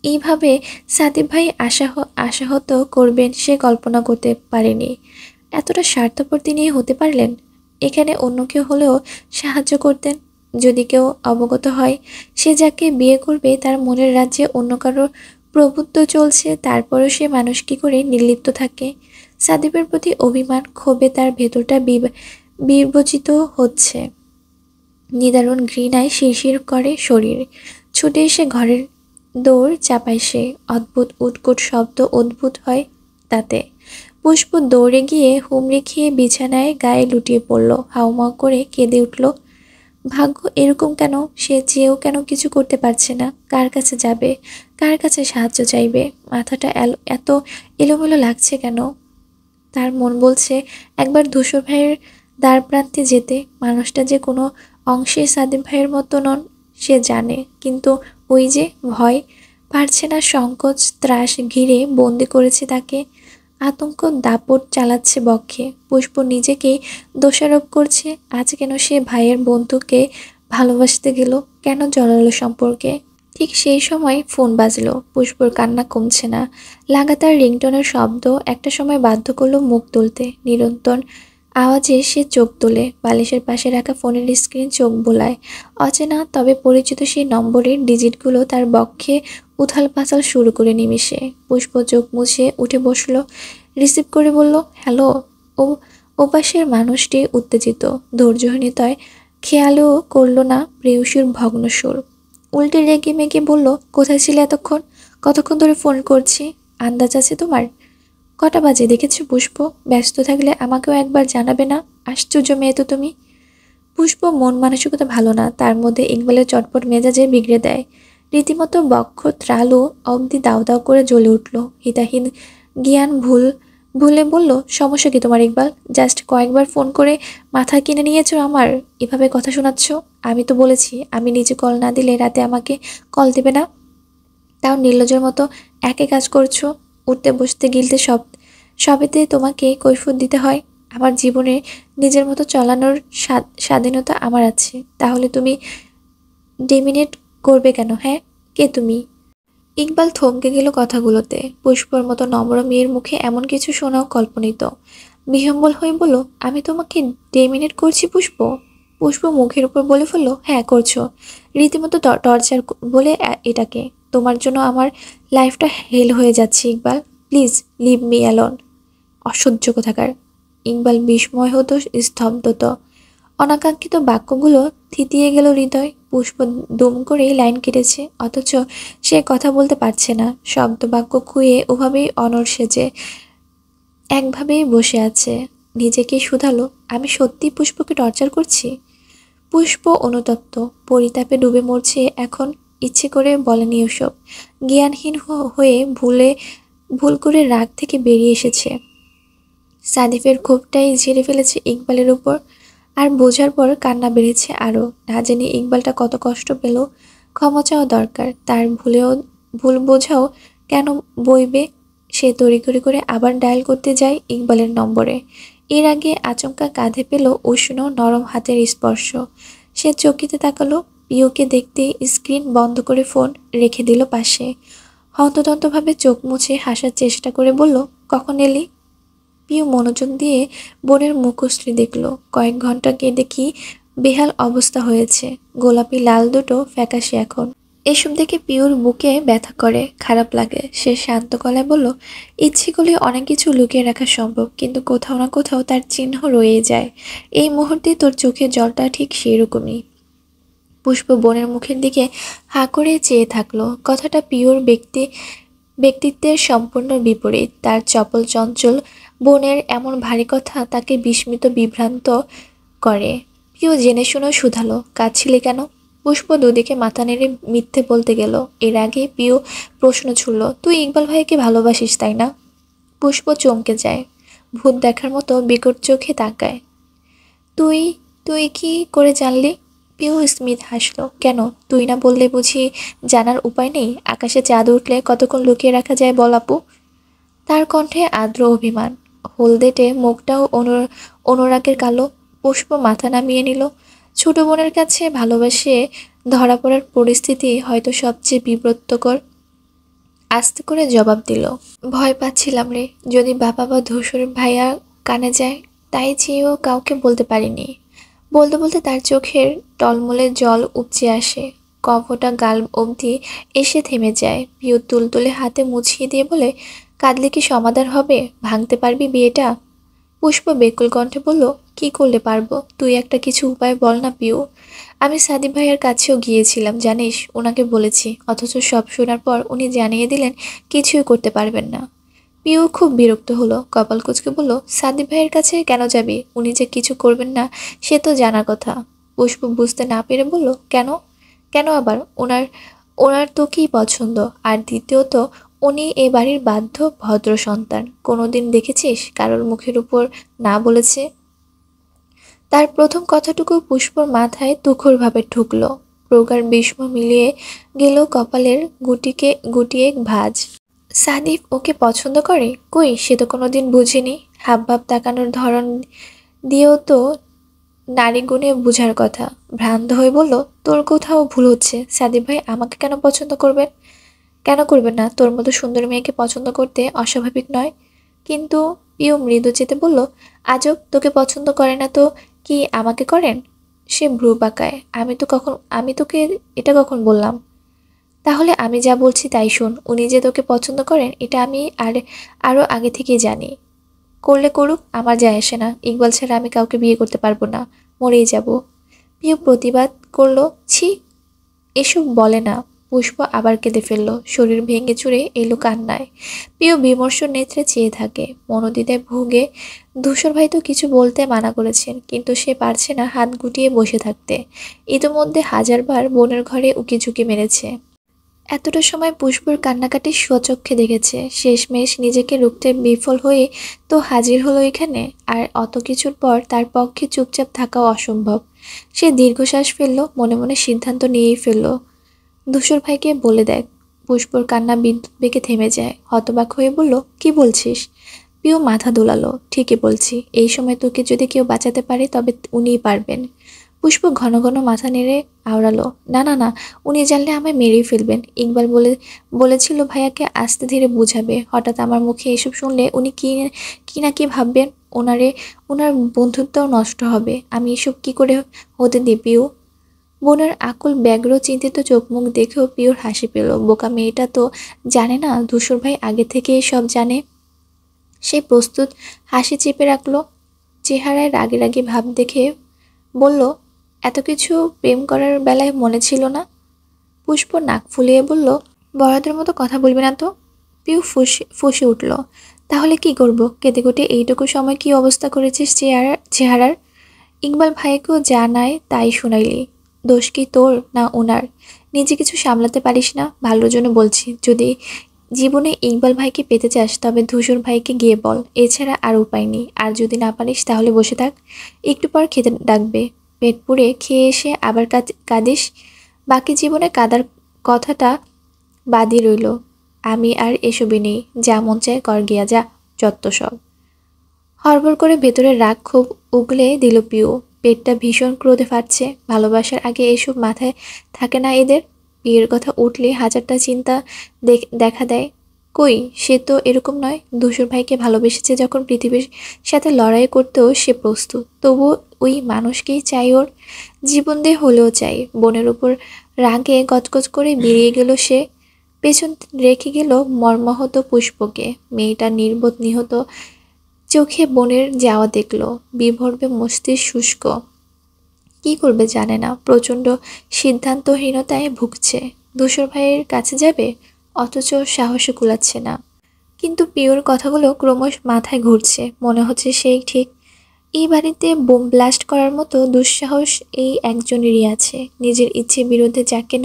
এইভাবে সাদিফ ভাই আশাহত করবেন সে কল্পনা করতে পারেনি। এতটা স্বার্থপর তিনি হতে পারলেন। এখানে অন্য কেউ হলেও সাহায্য করতেন। যদি কেউ অবগত হয় সে যাকে বিয়ে করবে তার মনের রাজ্যে অন্য কারো প্রভুত্ব চলছে, তারপরও সে মানুষ কি করে নির্লিপ্ত থাকে। সাদিফের প্রতি অভিমান, ক্ষোভে তার ভেতরটা বিবর্জিত হচ্ছে। নিদারুণ ঘৃণায় শিরশির করে শরীর। ছুটে এসে ঘরের দৌড় চাপায় সে। অদ্ভুত উৎকট শব্দ উদ্ভূত হয় তাতে। পুষ্প দৌড়ে গিয়ে হুমড়ি খেয়ে বিছানায় গায়ে লুটিয়ে পড়ল। হাউমাউ করে কেঁদে উঠল। ভাগ্য এরকম কেন? সে চেয়েও কেন কিছু করতে পারছে না? কার কাছে যাবে? কার কাছে সাহায্য চাইবে? মাথাটা এত এলোমেলো লাগছে কেন? তার মন বলছে একবার ধূসর ভাইয়ের দ্বার প্রান্তে যেতে। মানুষটা যে কোনো অংশে সাদিম ভাইয়ের মতো নন সে জানে, কিন্তু ওই যে ভয়, পারছে না। সংকোচ ত্রাস ঘিরে বন্দি করেছে তাকে। আতঙ্ক দাপট চালাচ্ছে বক্ষে। পুষ্প নিজেকেই দোষারোপ করছে। আজ কেন সে ভাইয়ের বন্ধুকে ভালোবাসতে গেল? কেন জড়ালো সম্পর্কে? ঠিক সেই সময় ফোন বাজলো। পুষ্পর কান্না কমছে না। লাগাতার রিংটোনের শব্দ একটা সময় বাধ্য করলো মুখ তুলতে। নিরন্তর আওয়াজে সে চোখ তোলে। বালিশের পাশে রাখা ফোনের স্ক্রিন চোখ বোলায়। অচেনা তবে পরিচিত সেই নম্বরের ডিজিটগুলো তার বক্ষে উথাল পাথাল শুরু করে নিমিষে। পুষ্প চোখ মুছে উঠে বসলো। রিসিভ করে বলল, হ্যালো। ও ওপাশের মানুষটি উত্তেজিত, ধৈর্যহীনতায় খেয়ালও করল না প্রেয়সীর ভগ্ন সুর। উল্টে রেগে মেগে বলল, কোথায় ছিলে এতক্ষণ? কতক্ষণ ধরে ফোন করছি? আন্দাজ আছে তোমার? কটা বাজে দেখেছো পুষ্প? ব্যস্ত থাকলে আমাকেও একবার জানাবে না? আশ্চর্য মেয়ে তো তুমি। পুষ্প মন মানসিকতা ভালো না, তার মধ্যে ইকবালের চটপট মেজাজে বিগড়ে দেয়। রীতিমতো বক্ষ ত্রালু অবধি দাউ দাউ করে জ্বলে উঠল। হিতাহীন জ্ঞান ভুলে বলল, সমস্যা কি তোমার ইকবাল? জাস্ট কয়েকবার ফোন করে মাথা কিনে নিয়েছো আমার? এভাবে কথা শোনাচ্ছ? আমি তো বলেছি আমি নিজে কল না দিলে রাতে আমাকে কল দেবে না। তাও নির্লজ্জের মতো একই কাজ করছো। উঠতে বসতে গিলতে সবেতে তোমাকে কৈফিয়ত দিতে হয়। আমার জীবনে নিজের মতো চলানোর স্বাধীনতা আমার আছে। তাহলে তুমি ডেমিনেট করবে কেন? হ্যাঁ, কে তুমি? ইকবাল থমকে গেল কথাগুলোতে। পুষ্পর মতো নম্র মেয়ের মুখে এমন কিছু শোনাও কল্পনিত। বিহম্বল হয়ে বলল, আমি তোমাকে ডেমিনেট করছি পুষ্প? পুষ্প মুখের উপর বলে ফেলল, হ্যাঁ করছো। রীতিমতো টর্চার বলে এটাকে। তোমার জন্য আমার লাইফটা হেল হয়ে যাচ্ছে Iqbal. Please leave me alone. অসহ্য কোথাকার। ইকবাল বিস্ময় হতো, স্তব্ধত। অনাকাঙ্ক্ষিত বাক্যগুলো থিতিয়ে গেল হৃদয়। পুষ্প দুম করেই লাইন কেটেছে, অথচ সে কথা বলতে পারছে না। শব্দ বাক্য খুঁয়ে ওভাবেই অনড় সেজে একভাবেই বসে আছে। নিজেকে শুধালো, আমি সত্যি পুষ্পকে টর্চার করছি? পুষ্প অনুতপ্ত, পরিতাপে ডুবে মরছে এখন। ইচ্ছে করে বলেনি ওসব। জ্ঞানহীন হয়ে ভুল করে রাগ থেকে বেরিয়ে এসেছে। সাদিফের ক্ষোভটাই ঝেড়ে ফেলেছে ইকবালের উপর। আর বোঝার পর কান্না বেড়েছে আরও। না জানি ইকবালটা কত কষ্ট পেল। ক্ষমা চাওয়া দরকার। তার ভুল বোঝাও কেন বইবে? সে তড়িঘড়ি করে আবার ডায়াল করতে যায় ইকবালের নম্বরে। এর আগে আচমকা কাঁধে পেল উষ্ণ নরম হাতের স্পর্শ। সে চকিতে তাকালো। পিওকে দেখতে স্ক্রিন বন্ধ করে ফোন রেখে দিল পাশে। হন্তদন্তভাবে চোখ মুছে হাসার চেষ্টা করে বলল, কখন এলি? পিউ মনোযোগ দিয়ে বোনের মুখশ্রী দেখল। কয়েক ঘন্টা কেঁদে কি বেহাল অবস্থা হয়েছে। গোলাপি লাল দুটো ফ্যাকাশে এখন। এসব দেখে পিউর বুকে ব্যথা করে, খারাপ লাগে। সে শান্ত গলায় বলল, ইচ্ছে করলে অনেক কিছু লুকিয়ে রাখা সম্ভব, কিন্তু কোথাও না কোথাও তার চিহ্ন রয়ে যায়। এই মুহূর্তে তোর চোখের জলটা ঠিক সেই রকমই। পুষ্প বোনের মুখের দিকে হাঁ করে চেয়ে থাকলো। কথাটা পিওর ব্যক্তিত্বের সম্পূর্ণ বিপরীত। তার চপল চঞ্চল বোনের এমন ভারী কথা তাকে বিস্মিত বিভ্রান্ত করে। পিও জেনে শুনেও শুধালো, কাঁদছিলি কেন? পুষ্প দুদিকে মাথা নেড়ে মিথ্যে বলতে গেল। এর আগে পিও প্রশ্ন ছুড়ল, তুই ইকবাল ভাইকে ভালোবাসিস তাই না? পুষ্প চমকে যায়। ভূত দেখার মতো বিকট চোখে তাকায়। তুই তুই কি করে জানলি? পিউ স্মিথ হাসলো। কেন, তুই না বললে বুঝি জানার উপায় নেই? আকাশে চাঁদ উঠলে কতক্ষণ লুকিয়ে রাখা যায় বল আপু? তার কণ্ঠে আর্দ্র অভিমান। হলদেটে মুখটাও অনুরাগের কালো। পুষ্প মাথা নামিয়ে নিল। ছোট বোনের কাছে ভালোবাসে ধরা পড়ার পরিস্থিতি হয়তো সবচেয়ে বিব্রতকর। আস্তে করে জবাব দিল, ভয় পাচ্ছিলাম রে, যদি বাবা বা ধূসর ভাইয়া কানে যায়। তাই চেয়েও কাউকে বলতে পারিনি। বলতে বলতে তার চোখের টলমলে জল উপচে আসে। কফটা গাল অবধি এসে থেমে যায়। পিউ তুলতুলে হাতে মুছিয়ে দিয়ে বলে, কাঁদলে কি সমাধান হবে? ভাঙতে পারবি বিয়েটা? পুষ্প বেকুল কণ্ঠে বলল, কি করলে পারবো? তুই একটা কিছু উপায় বল না পিউ। আমি সাদিক ভাইয়ার কাছেও গিয়েছিলাম জানিস, ওনাকে বলেছি, অথচ সব শোনার পর উনি জানিয়ে দিলেন কিছুই করতে পারবেন না। পিউ খুব বিরক্ত হলো, কপাল কুঁচকে বলল, সাদিক ভাইয়ের কাছে কেন যাবি? উনি যে কিছু করবেন না সে তো জানার কথা। পুষ্প বুঝতে না পেরে বলল, কেন? কেন আবার? ওনার ওনার তো কি পছন্দ? আর দ্বিতীয়ত, উনি এ বাড়ির বাধ্য ভদ্র সন্তান। কোনোদিন দেখেছিস কারোর মুখের উপর না বলেছে? তার প্রথম কথাটুকু পুষ্পর মাথায় তুখোড়ভাবে ঢুকলো। প্রগাঢ় বিস্ময় মিলিয়ে গেল কপালের গুটিয়ে ভাঁজ। সাদিফ ওকে পছন্দ করে? কই, সে তো কোনোদিন বুঝিনি। হাবভাব তাকানোর ধরন দিয়েও তো নারী গুণে বুঝার কথা। ভ্রান্ত হয়ে বলল, তোর কোথাও ভুল হচ্ছে। সাদিফ ভাই আমাকে কেন পছন্দ করবেন? কেন করবেন না? তোর মতো সুন্দর মেয়েকে পছন্দ করতে অস্বাভাবিক নয়। কিন্তু পিউ মৃদু চেতে বলল, আজব, তোকে পছন্দ করে না তো কি আমাকে করেন? সে ভ্রু বাঁকায়। আমি তোকে এটা কখন বললাম? তাহলে আমি যা বলছি তাই শোন। উনি যে তোকে পছন্দ করেন এটা আমি আরো আগে থেকেই জানি। করলে করুক, আমার যায় আসে না। ইকবাল ছাড়া আমি কাউকে বিয়ে করতে পারবো না, মরেই যাব। পিউ প্রতিবাদ করলো, ছি, এসব বলে না। পুষ্প আবার কেঁদে ফেলল, শরীর ভেঙে চুরে এলো কান্নায়। পিউ বিমর্ষ নেত্রে চেয়ে থাকে। মনোদ্বিধায় ভুগে। ধূসর ভাই তো কিছু বলতে মানা করেছেন, কিন্তু সে পারছে না হাত গুটিয়ে বসে থাকতে। ইতোমধ্যে হাজারবার বোনের ঘরে উকিঝুঁকি মেরেছে। এতটা সময় পুষ্পর কান্নাকাটি স্বচক্ষে দেখেছে। শেষমেশ নিজেকে রুখতে বিফল হয়ে তো হাজির হলো এখানে। আর অত কিছুর পর তার পক্ষে চুপচাপ থাকাও অসম্ভব। সে দীর্ঘশ্বাস ফেলল, মনে মনে সিদ্ধান্ত নিয়েই ফেলল, ধূসর ভাইকে বলে দেখ। পুষ্পর কান্না বিদ্যুৎ বেগে থেমে যায়। হতবাক হয়ে বলল, কি বলছিস? পিউ মাথা দোলালো, ঠিকই বলছি। এই সময় তোকে যদি কেউ বাঁচাতে পারে তবে উনিই পারবেন। পুষ্প ঘন ঘন মাথা নেড়ে আওড়ালো, না না না, উনি জানলে আমায় মেরেই ফেলবেন। ইকবাল বলেছিল ভাইয়াকে আস্তে ধীরে বুঝাবে। হঠাৎ আমার মুখে এসব শুনলে উনি কি না কি ভাববেন? ওনারে ওনার বন্ধুত্বও নষ্ট হবে। আমি এসব কি করে হতে দিই পিউ? বোনের আকুল ব্যগ্র চিন্তিত চোখ মুখ দেখেও পিওর হাসি পেল। বোকা মেয়েটা তো জানে না ধূসর ভাই আগে থেকে সব জানে। সে প্রস্তুত হাসি চেপে রাখলো। চেহারায় রাগে রাগে ভাব দেখে বলল, এত কিছু প্রেম করার বেলায় মনে ছিল না? পুষ্প নাক ফুলিয়ে বলল, বড়দের মতো কথা বলবি না তো। পিউ ফুঁসে উঠল, তাহলে কি করব? কেঁদে কেটে এইটুকু সময় কি অবস্থা করেছিস চেহারার? ইকবাল ভাইকেও যা নাই তাই শুনাইলি। দোষ কি তোর না ওনার? নিজে কিছু সামলাতে পারিস না? ভালোর জন্য বলছি, যদি জীবনে ইকবাল ভাইকে পেতে চাস তবে ধূসর ভাইকে গিয়ে বল, এছাড়া আর উপায় নেই। আর যদি না পারিস তাহলে বসে থাক, একটু পর খেতে ডাকবে। পেট পুড়ে খেয়ে এসে আবার কাঁদিস। বাকি জীবনে কাদার কথাটা বাদই রইল। আমি আর এসবই নেই, যা মন চায় কর গিয়া যা, যত্ত সব। হড়বড় করে ভেতরের রাগ খুব উগলে দিল পিউ। পেটটা ভীষণ ক্রোধে ফাটছে। ভালোবাসার আগে এসব মাথায় থাকে না এদের। বিয়ের কথা উঠলে হাজারটা চিন্তা দেখা দেয়। কই, সে তো এরকম নয়। ধূসর ভাইকে ভালোবেসেছে যখন পৃথিবীর সাথে লড়াই করতেও সে প্রস্তুত। তবু ওই মানুষকেই চাই, ওর জীবন দিয়ে হলেও চাই। বোনের উপর রাগে গজগজ করে বেরিয়ে গেল সে। পেছন রেখে গেল মর্মাহত পুষ্পকে। মেয়েটা নির্বোধ নিহত চোখে বোনের যাওয়া দেখল। বিভর্বে মস্তিষ্ক শুষ্ক। কি করবে জানে না, প্রচণ্ড সিদ্ধান্তহীনতায় ভুগছে। ধূসর ভাইয়ের কাছে যাবে, অথচ সাহসে কুলাচ্ছে না। কিন্তু পিওর কথাগুলো ক্রমশ মাথায় ঘুরছে। মনে হচ্ছে সেই ঠিক। এই বাড়িতে বোম ব্লাস্ট করার মতো দুঃসাহস এই একজনেরই আছে। নিজের ইচ্ছে বিরুদ্ধে যাকে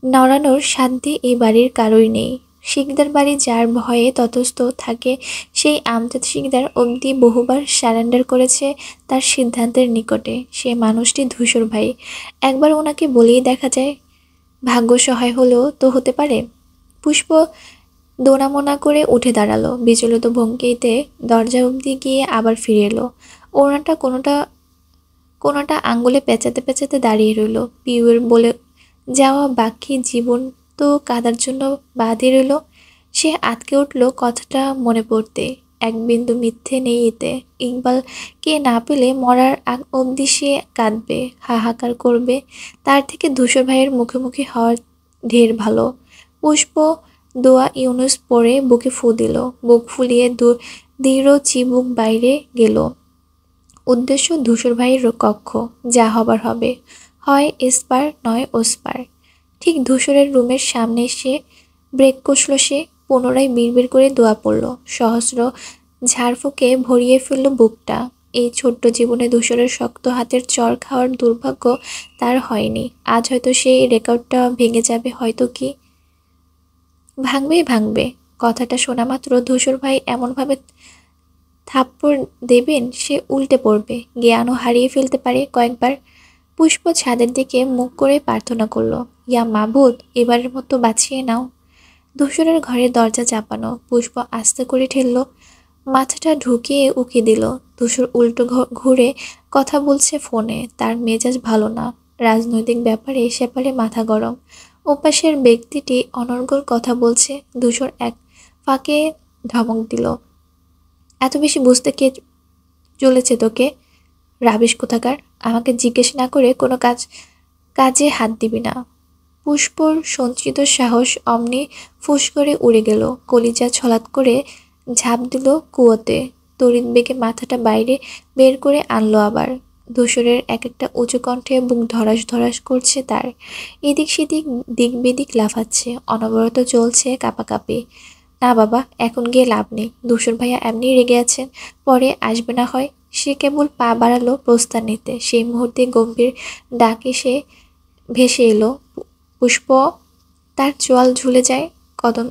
নড়ানোর সাধ্য এই বাড়ির কারোই নেই। শিকদার বাড়ি যার ভয়ে ততস্থ থাকে, সেই আমজাদ শিকদার অবধি বহুবার সারেন্ডার করেছে তার সিদ্ধান্তের নিকটে। সে মানুষটি ধূসর ভাই। একবার ওনাকে বলেই দেখা যায়, ভাগ্য সহায় হলেও তো হতে পারে। পুষ্প দোনামোনা করে উঠে দাঁড়ালো। বিচলিত ভঙ্গিতে দরজা অবধি গিয়ে আবার ফিরে এলো। ওনাটা কোনোটা আঙ্গুলে পেঁচাতে পেঁচাতে দাঁড়িয়ে রইল। পিউয়ের বলে যাওয়া বাকি জীবন তো কাদার জন্য বাদই রইল। সে আটকে উঠল কথাটা মনে পড়তে। এক বিন্দু মিথ্যে নেই এতে। ইকবালকে না পেলে মরার আগ অবধি সে কাঁদবে, হাহাকার করবে। তার থেকে ধূসর ভাইয়ের মুখোমুখি হওয়ার ঢের ভালো। পুষ্প দোয়া ইউনুস পরে বুকে ফু দিল। বুক ফুলিয়ে দৃঢ় চিবুক বাইরে গেল। উদ্দেশ্য ধূসর ভাইয়ের কক্ষ। যা হবার হবে, হয় এসপার নয় ওসপার। ঠিক ধূসরের রুমের সামনে এসে ব্রেক কষল সে। পুনরায় বিড়বিড় করে দোয়া পড়ল। সহস্র ঝাড়ফুঁকে ভরিয়ে ফেলল বুকটা। এই ছোট্ট জীবনে ধূসরের শক্ত হাতের চড় খাওয়ার দুর্ভাগ্য তার হয়নি। আজ হয়তো সেই রেকর্ডটা ভেঙে যাবে। হয়তো কি ভাঙবে। কথাটা শোনা মাত্র ধূসর ভাই এমনভাবে থাপ্পড় দেবেন সে উল্টে পড়বে, জ্ঞানও হারিয়ে ফেলতে পারে কয়েকবার। পুষ্প ছাদের দিকে মুখ করে প্রার্থনা করলো, ইয়া মাবুদ, এবারের মতো বাঁচিয়ে নাও। ধূসরের ঘরের দরজা চাপানো। পুষ্প আস্তে করে ঠেললো, মাথাটা ঢুকিয়ে উকি দিল। ধূসর উল্টো ঘুরে কথা বলছে ফোনে। তার মেজাজ ভালো না। রাজনৈতিক ব্যাপারে সেপারে মাথা গরম। ওপাশের ব্যক্তিটি অনর্গল কথা বলছে। ধূসর এক ফাঁকে ধমক দিল, এত বেশি বুঝতে কে চলেছে তোকে? রাবিশ কোথাকার! আমাকে জিজ্ঞেস না করে কোনো কাজে হাত দিবি না। পুষ্পর সঞ্চিত সাহস অমনি ফুস করে উড়ে গেল। কলিজা ছলাৎ করে ঝাঁপ দিল কুয়োতে। তড়িৎ বেগে মাথাটা বাইরে বের করে আনলো আবার। ধূসরের এক একটা উঁচু কণ্ঠে বুক ধরাস ধরাস করছে তার। এদিক সেদিক দিক বেদিক লাফাচ্ছে। অনবরত চলছে কাঁপাকাঁপি। না বাবা, এখন গিয়ে লাভ নেই। ধূসর ভাইয়া এমনি রেগে আছেন, পরে আসবে না হয়। সে কেবল পা বাড়ালো প্রস্থান নিতে। সেই মুহূর্তে গম্ভীর ডাক এসে ভেসে এলো। পুষ্প! তার চোয়াল ঝুলে যায়। কদম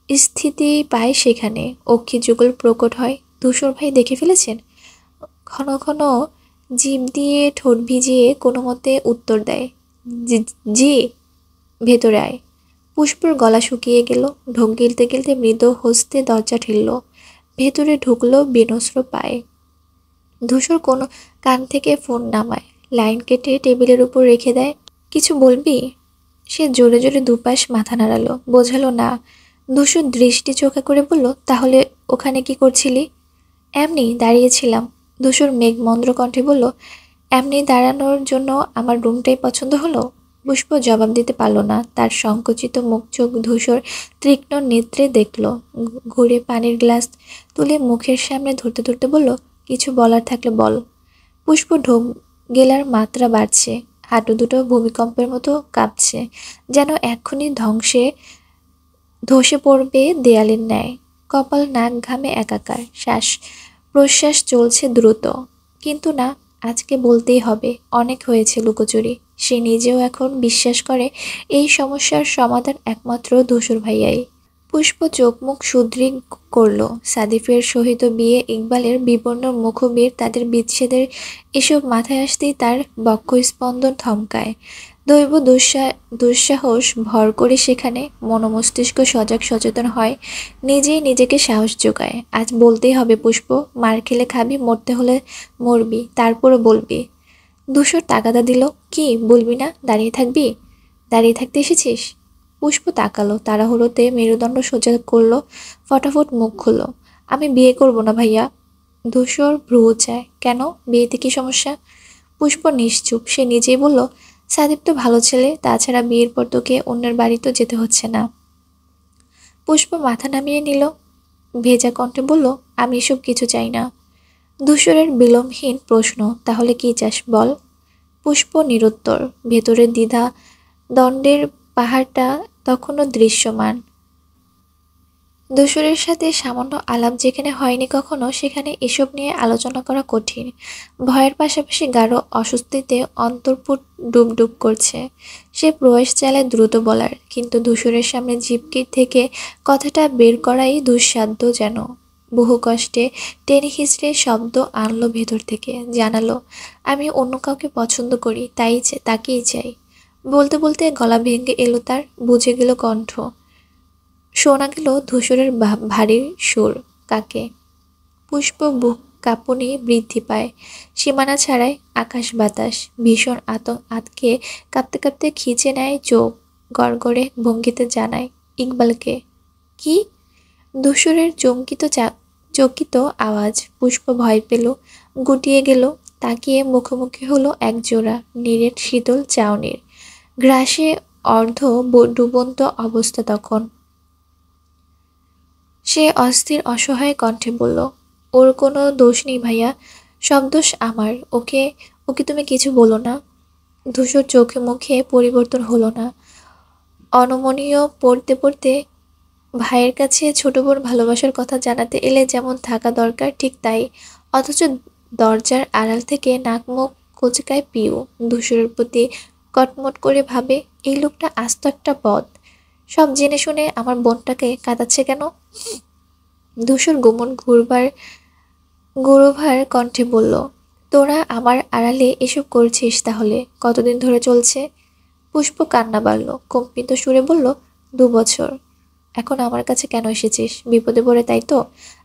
স্থিতি পায় সেখানে। অক্ষি যুগল প্রকট হয়। ধূসর ভাই দেখে ফেলেছেন। ঘন ঘন জিভ দিয়ে ঠোঁট ভিজিয়ে কোনো মতে উত্তর দেয়, জি। ভেতরে আয়। পুষ্পর গলা শুকিয়ে গেল। ঢোক গিলতে গিলতে মৃদু হস্তে দরজা ঠেললো। ভেতরে ঢুকলো বিনস্র পায়ে। ধূসর কোনো কান থেকে ফোন নামায়, লাইন কেটে টেবিলের উপর রেখে দেয়। কিছু বলবি? সে জোরে জোরে দুপাশ মাথা নাড়ালো, বোঝালো না। ধূসর দৃষ্টি চোখে করে বলল, তাহলে ওখানে কি করছিলি? এমনি দাঁড়িয়েছিলাম। ধূসর মেঘমন্দ্র কণ্ঠে বলল, এমনি দাঁড়ানোর জন্য আমার রুমটাই পছন্দ হলো। পুষ্প জবাব দিতে পারল না। তার সংকুচিত মুখ চোখ ধূসর তীক্ষ্ণ নেত্রে দেখল। ঘুরে পানির গ্লাস তুলে মুখের সামনে ধরতে ধরতে বলল, কিছু বলার থাকলে বল। পুষ্প ঢোক গেলার মাত্রা বাড়ছে। হাঁটু দুটো ভূমিকম্পের মতো কাঁপছে, যেন এক্ষুনি ধসে পড়বে দেয়ালের ন্যায়। কপাল নাক ঘামে একাকার, শ্বাস প্রশ্বাস চলছে দ্রুত। কিন্তু না, আজকে বলতেই হবে, অনেক হয়েছে লুকোচুরি। সে নিজেও এখন বিশ্বাস করে এই সমস্যার সমাধান একমাত্র ধূসর ভাইয়াই। পুষ্প চোখ মুখ শুধরি করল। সাদিফের সহিত বিয়ে, ইকবালের বিবর্ণ মুখবির, তাদের বিচ্ছেদের এসব মাথায় আসতেই তার বক্ষস্পন্দন থমকায়। দৈব দুঃসাহস ভর করে সেখানে মনোমস্তিষ্ক সজাগ সচেতন হয়, নিজেই নিজেকে সাহস যোগায়। আজ বলতেই হবে পুষ্প, মার খেলে খাবি, মরতে হলে মরবি, তারপরও বলবি। ধূসর তাগাদা দিল, কি বলবি না, দাঁড়িয়ে থাকবি? দাঁড়িয়ে থাকতে এসেছিস? পুষ্প তাকালো, তাড়াহুড়োতে মেরুদণ্ড সোজা করলো, ফটাফট মুখ খুলল, আমি বিয়ে করব না ভাইয়া। ধূসর ভ্রু চায়, কেন, বিয়েতে কি সমস্যা? পুষ্প নিশ্চুপ। সে নিজেই বলল, সাদীপ তো ভালো ছেলে, তাছাড়া বিয়ের পর তোকে অন্যের বাড়ি তো যেতে হচ্ছে না। পুষ্প মাথা নামিয়ে নিল, ভেজা কণ্ঠে বলল, আমি এসব কিছু চাই না। ধূসরের বিলম্বহীন প্রশ্ন, তাহলে কি চাস বল। পুষ্প নিরুত্তর। ভেতরের দ্বিধা দ্বন্দ্বের পাহাড়টা তখনও দৃশ্যমান। ধূসরের সাথে সামান্য আলাপ যেখানে হয়নি কখনো, সেখানে এসব নিয়ে আলোচনা করা কঠিন। ভয়ের পাশাপাশি গাঢ় অস্বস্তিতে অন্তর্পুট ডুবডুব করছে। সে প্রয়াস চালায় দ্রুত বলার, কিন্তু ধূসরের সামনে জিপকি থেকে কথাটা বের করাই দুঃসাধ্য যেন। বহু কষ্টে টেনে হিঁচড়ে শব্দ আনলো ভেতর থেকে, জানালো, আমি অন্য কাউকে পছন্দ করি, তাকেই চাই। বলতে বলতে গলা ভেঙে এলো তার, বুঝে গেল কণ্ঠ। শোনা গেল ধূসরের ভারী সুর, কাকে? পুষ্প বুক কাঁপুনি বৃদ্ধি পায়, সীমানা ছাড়ায় আকাশ বাতাস। ভীষণ আতকে কাঁপতে কাঁপতে খিচে নেয় চোখ, গড়গড়ে ভঙ্গিতে জানায়, ইকবালকে। কি? ধূসরের চকিত আওয়াজ। পুষ্প ভয় পেল, গুটিয়ে গেল, তাকিয়ে মুখোমুখি হলো একজোড়া নিরেট শীতল চাউনির। গ্রাসে ডুবন্ত অবস্থা তখন। সে অস্থির অসহায় কণ্ঠে বলল, ওর কোনো দোষ নেই ভাইয়া, সব দোষ আমার। ওকে ওকে তুমি কিছু বলো না। ধূসর চোখে মুখে পরিবর্তন হলো না। অনমনীয় পড়তে পড়তে ভাইয়ের কাছে ছোট বোন ভালোবাসার কথা জানাতে এলে যেমন থাকা দরকার, ঠিক তাই। অথচ দরজার আড়াল থেকে নাক মুখ কোচকায় পিউ। ধূসরের প্রতি কটমট করে ভাবে, এই লোকটা আস্ত একটা বদ। সব জেনে শুনে আমার বোনটাকে কাঁদাচ্ছে কেন? ধূসর গুরুভার কণ্ঠে বলল, তোরা আমার আড়ালে এসব করছিস তাহলে কতদিন ধরে চলছে? পুষ্প কান্না বাড়ল, কম্পিত সুরে বলল, 2 বছর। এখন আমার কাছে কেন এসেছিস? বিপদে পড়ে, তাই তো?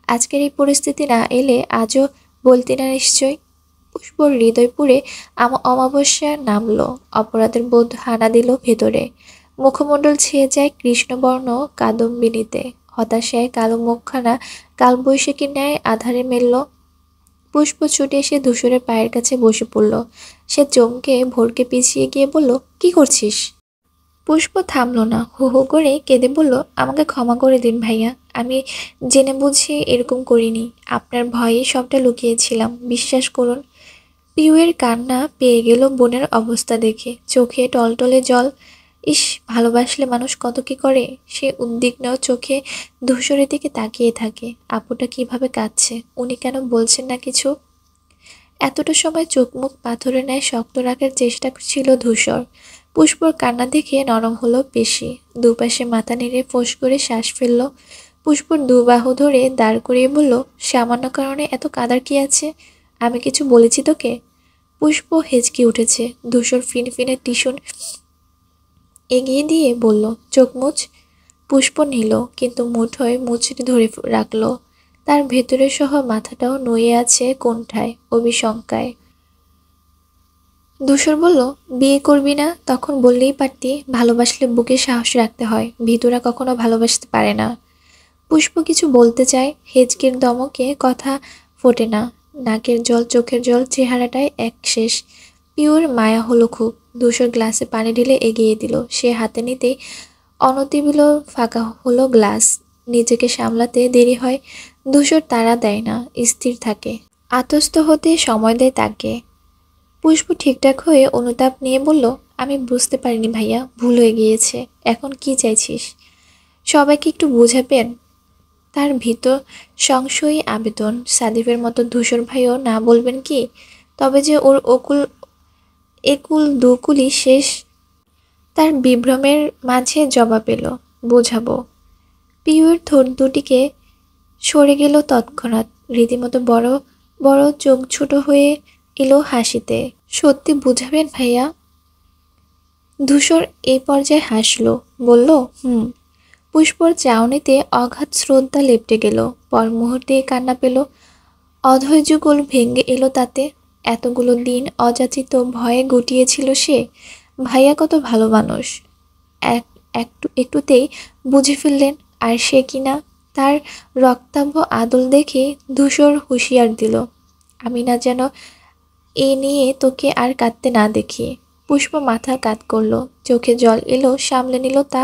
আজকের এই পরিস্থিতি না এলে আজও বলতি না নিশ্চয়। পুষ্পর হৃদয় পুড়ে অমাবস্যা নামলো, অপরাধের বোধ হানা দিল ভেতরে। মুখমণ্ডল ছেয়ে যায় কৃষ্ণবর্ণ কাদম্বিনীতে। হতাশায় কালো মুখখানা কালবৈশাখীর ন্যায় আধারে মেলল। পুষ্প ছুটে এসে ধূসরের পায়ের কাছে বসে পড়ল। সে চমকে ভোরকে পিছিয়ে গিয়ে বলল, কি করছিস? পুষ্প থামল না, হু হু করে কেঁদে বলল, আমাকে ক্ষমা করে দিন ভাইয়া, আমি জেনে বুঝে এরকম করিনি। আপনার ভয়ে সবটা লুকিয়েছিলাম, বিশ্বাস করুন। পিউয়ের কান্না পেয়ে গেল বোনের অবস্থা দেখে, চোখে টলটলে জল। ইস, ভালোবাসলে মানুষ কত কি করে। সে উদ্বিগ্ন চোখে ধূসরের দিকে তাকিয়ে থাকে। আপুটা কিভাবে কাঁদছে, উনি কেন বলছেন না কিছু? এতটা সময় চোখ মুখ পাথরের ন্যায় শক্ত রাখার চেষ্টা ছিল ধূসর। পুষ্পর কান্না দেখে নরম হলো বেশি। দুপাশে মাথা নেড়ে ফোঁস করে শ্বাস ফেলল। পুষ্পর 2 বাহু ধরে দাঁড় করিয়ে বলল, সামান্য কারণে এত কাদার কি আছে? আমি কিছু বলেছি তোকে? পুষ্প হেঁচকি উঠেছে। ধূসর ফিনফিনে টিস্যুন এগিয়ে দিয়ে বলল, চোখ মুছ। পুষ্প নিল, কিন্তু মুঠোয় মুচড়ে ধরে রাখল। তার ভেতরে সহ মাথাটাও নুয়ে আছে কোণঠায়, অবিশঙ্কায়। ধূসর বলল, বিয়ে করবি না? তখন বললেই পারতি, ভালোবাসলে বুকে সাহস রাখতে হয়, ভীতুরা কখনো ভালোবাসতে পারে না। পুষ্প কিছু বলতে চায়, হেঁচকির দমকে কথা ফোটে না। নাকের জল, চোখের জল, চেহারাটায় এক শেষ। পিওর মায়া হলো খুব। ধূসর গ্লাসে পানি ঢেলে এগিয়ে দিল। সে হাতে নিতেই অনতিবিল ফাঁকা হলো গ্লাস। নিজেকে সামলাতে দেরি হয়। ধূসর তাড়া দেয় না, স্থির থাকে। আতস্থ হতে সময় দেয় তাকে। পুষ্প ঠিকঠাক হয়ে অনুতাপ নিয়ে বলল, আমি বুঝতে পারিনি ভাইয়া, ভুল হয়ে গিয়েছে। এখন কি চাইছিস? সবাইকে একটু বোঝাবেন? তার ভিতর সংশয়ী আবেদন। সাদিফের মতো ধূসর ভাইও না বলবেন কি? তবে যে ওর একুল দুকুলি শেষ। তার বিভ্রমের মাঝে জবাব এলো, বোঝাবো। পিউর ঠোঁট দুটিকে সরে গেল তৎক্ষণাৎ। রীতিমতো বড় বড় চোখ ছোট হয়ে এলো হাসিতে। সত্যি বুঝাবেন ভাইয়া? ধূসর এই পর্যায়ে হাসলো, বলল, হুম। পুষ্পর চাউনিতে অগাধ শ্রদ্ধা লেপ্টে গেল। পর মুহূর্তে কান্না পেল। অধৈর্যগুলো ভেঙে এলো তাতে। এতগুলো দিন অযাচিত ভয়ে গুটিয়েছিল সে। ভাইয়া কত ভালো মানুষ একটুতেই বুঝে ফেললেন। আর সে কিনা তার রক্তাভ আদল দেখে ধূসর হুঁশিয়ার দিল, আমি না যেন এ নিয়ে তোকে আর কাঁদতে না দেখি। পুষ্প মাথা কাত করলো, চোখে জল এলো, সামলে নিল তা।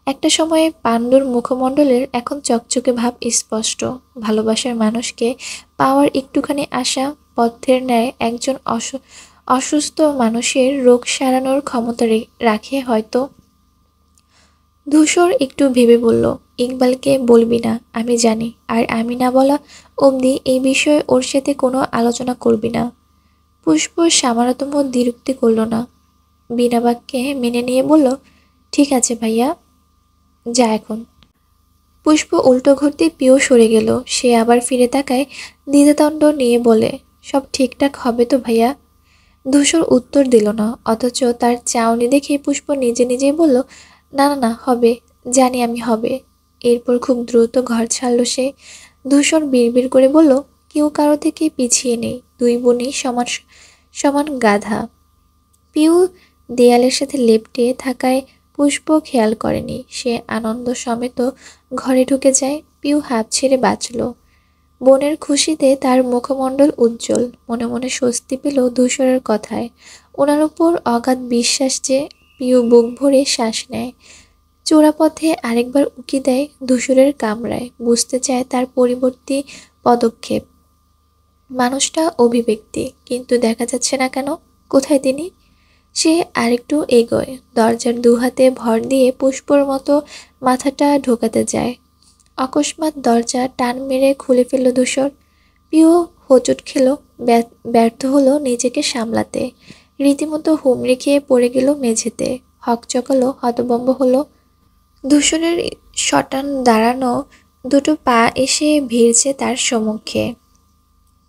একটা সময়ে পাণ্ডুর মুখমণ্ডলের এখন চকচকে ভাব স্পষ্ট। ভালোবাসার মানুষকে পাওয়ার একটুখানি আশা পথের ন্যায় একজন অসুস্থ মানুষের রোগ সারানোর ক্ষমতা রাখে হয়তো। ধূসর একটু ভেবে বলল, ইকবালকে বলবি না, আমি জানি। আর আমি না বলা অবধি এই বিষয়ে ওর সাথে কোনো আলোচনা করবি না। পুষ্প সামান্যতম দ্বিরুক্তি করল না। বিনা বাক্যে মেনে নিয়ে বলল, ঠিক আছে ভাইয়া, যা এখন। পুষ্প উল্টো ঘুরতে পিও সরে গেল। সে আবার ফিরে তাকায়, দ্বিধাদ্বন্দ্ব নিয়ে বলে, সব ঠিকঠাক হবে তো ভাইয়া? ধূসর উত্তর দিল না, অথচ তার চাউনি দেখে পুষ্প নিজে নিজেই বলল, না না না, হবে, জানি আমি হবে। এরপর খুব দ্রুত ঘর ছাড়ল সে। ধূসর বিড়বিড় করে বলল, কেউ কারো থেকে পিছিয়ে নেই, দুই বোনই সমান সমান গাধা। পিউ দেয়ালের সাথে লেপ্টে থাকায় পুষ্প খেয়াল করেনি। সে আনন্দ সমেত ঘরে ঢুকে যায়। পিউ হাঁপ ছেড়ে বাঁচল। বোনের খুশিতে তার মুখমণ্ডল উজ্জ্বল। মনে মনে স্বস্তি পেল ধূসরের কথায়। ওনার উপর অগাধ বিশ্বাস যে। পিউ বুক ভরে শ্বাস নেয়। চোরাপথে আরেকবার উকি দেয় ধূসরের কামরায়। বুঝতে চায় তার পরিবর্তী পদক্ষেপ। মানুষটা অভিব্যক্তি, কিন্তু দেখা যাচ্ছে না কেন? কোথায় তিনি? সে আরেকটু এগোয়, দরজার দুহাতে ভর দিয়ে পুষ্পর মতো মাথাটা ঢোকাতে যায়। অকস্মাৎ দরজা টান মেরে খুলে ফেলল ধূসর। পিউ হোঁচট খেল, ব্যর্থ হলো নিজেকে সামলাতে। রীতিমতো হুমড়ি খেয়ে পড়ে গেল মেঝেতে। হকচকালো, হতভম্ব হলো। ধূসরের শটান দাঁড়ানো দুটো পা এসে ভিড়ছে তার সম্মুখে।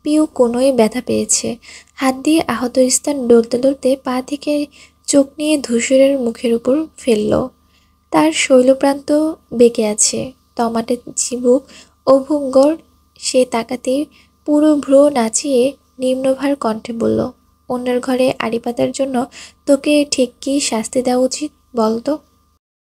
পিউ কোনোই ব্যথা পেয়েছে। হাত দিয়ে আহত স্থান ডলতে ডলতে পা থেকে চোখ নিয়ে ধূসরের মুখের উপর ফেলল। তার শৈলপ্রান্ত বেঁকে আছে, টমাটে চিবুক অভঙ্গর। সে তাকাতেই পুরো ভ্রু নাচিয়ে নিম্নভার কণ্ঠে বলল, অন্যের ঘরে আড়ি পাতার জন্য তোকে ঠিক কী শাস্তি দেওয়া উচিত বলতো?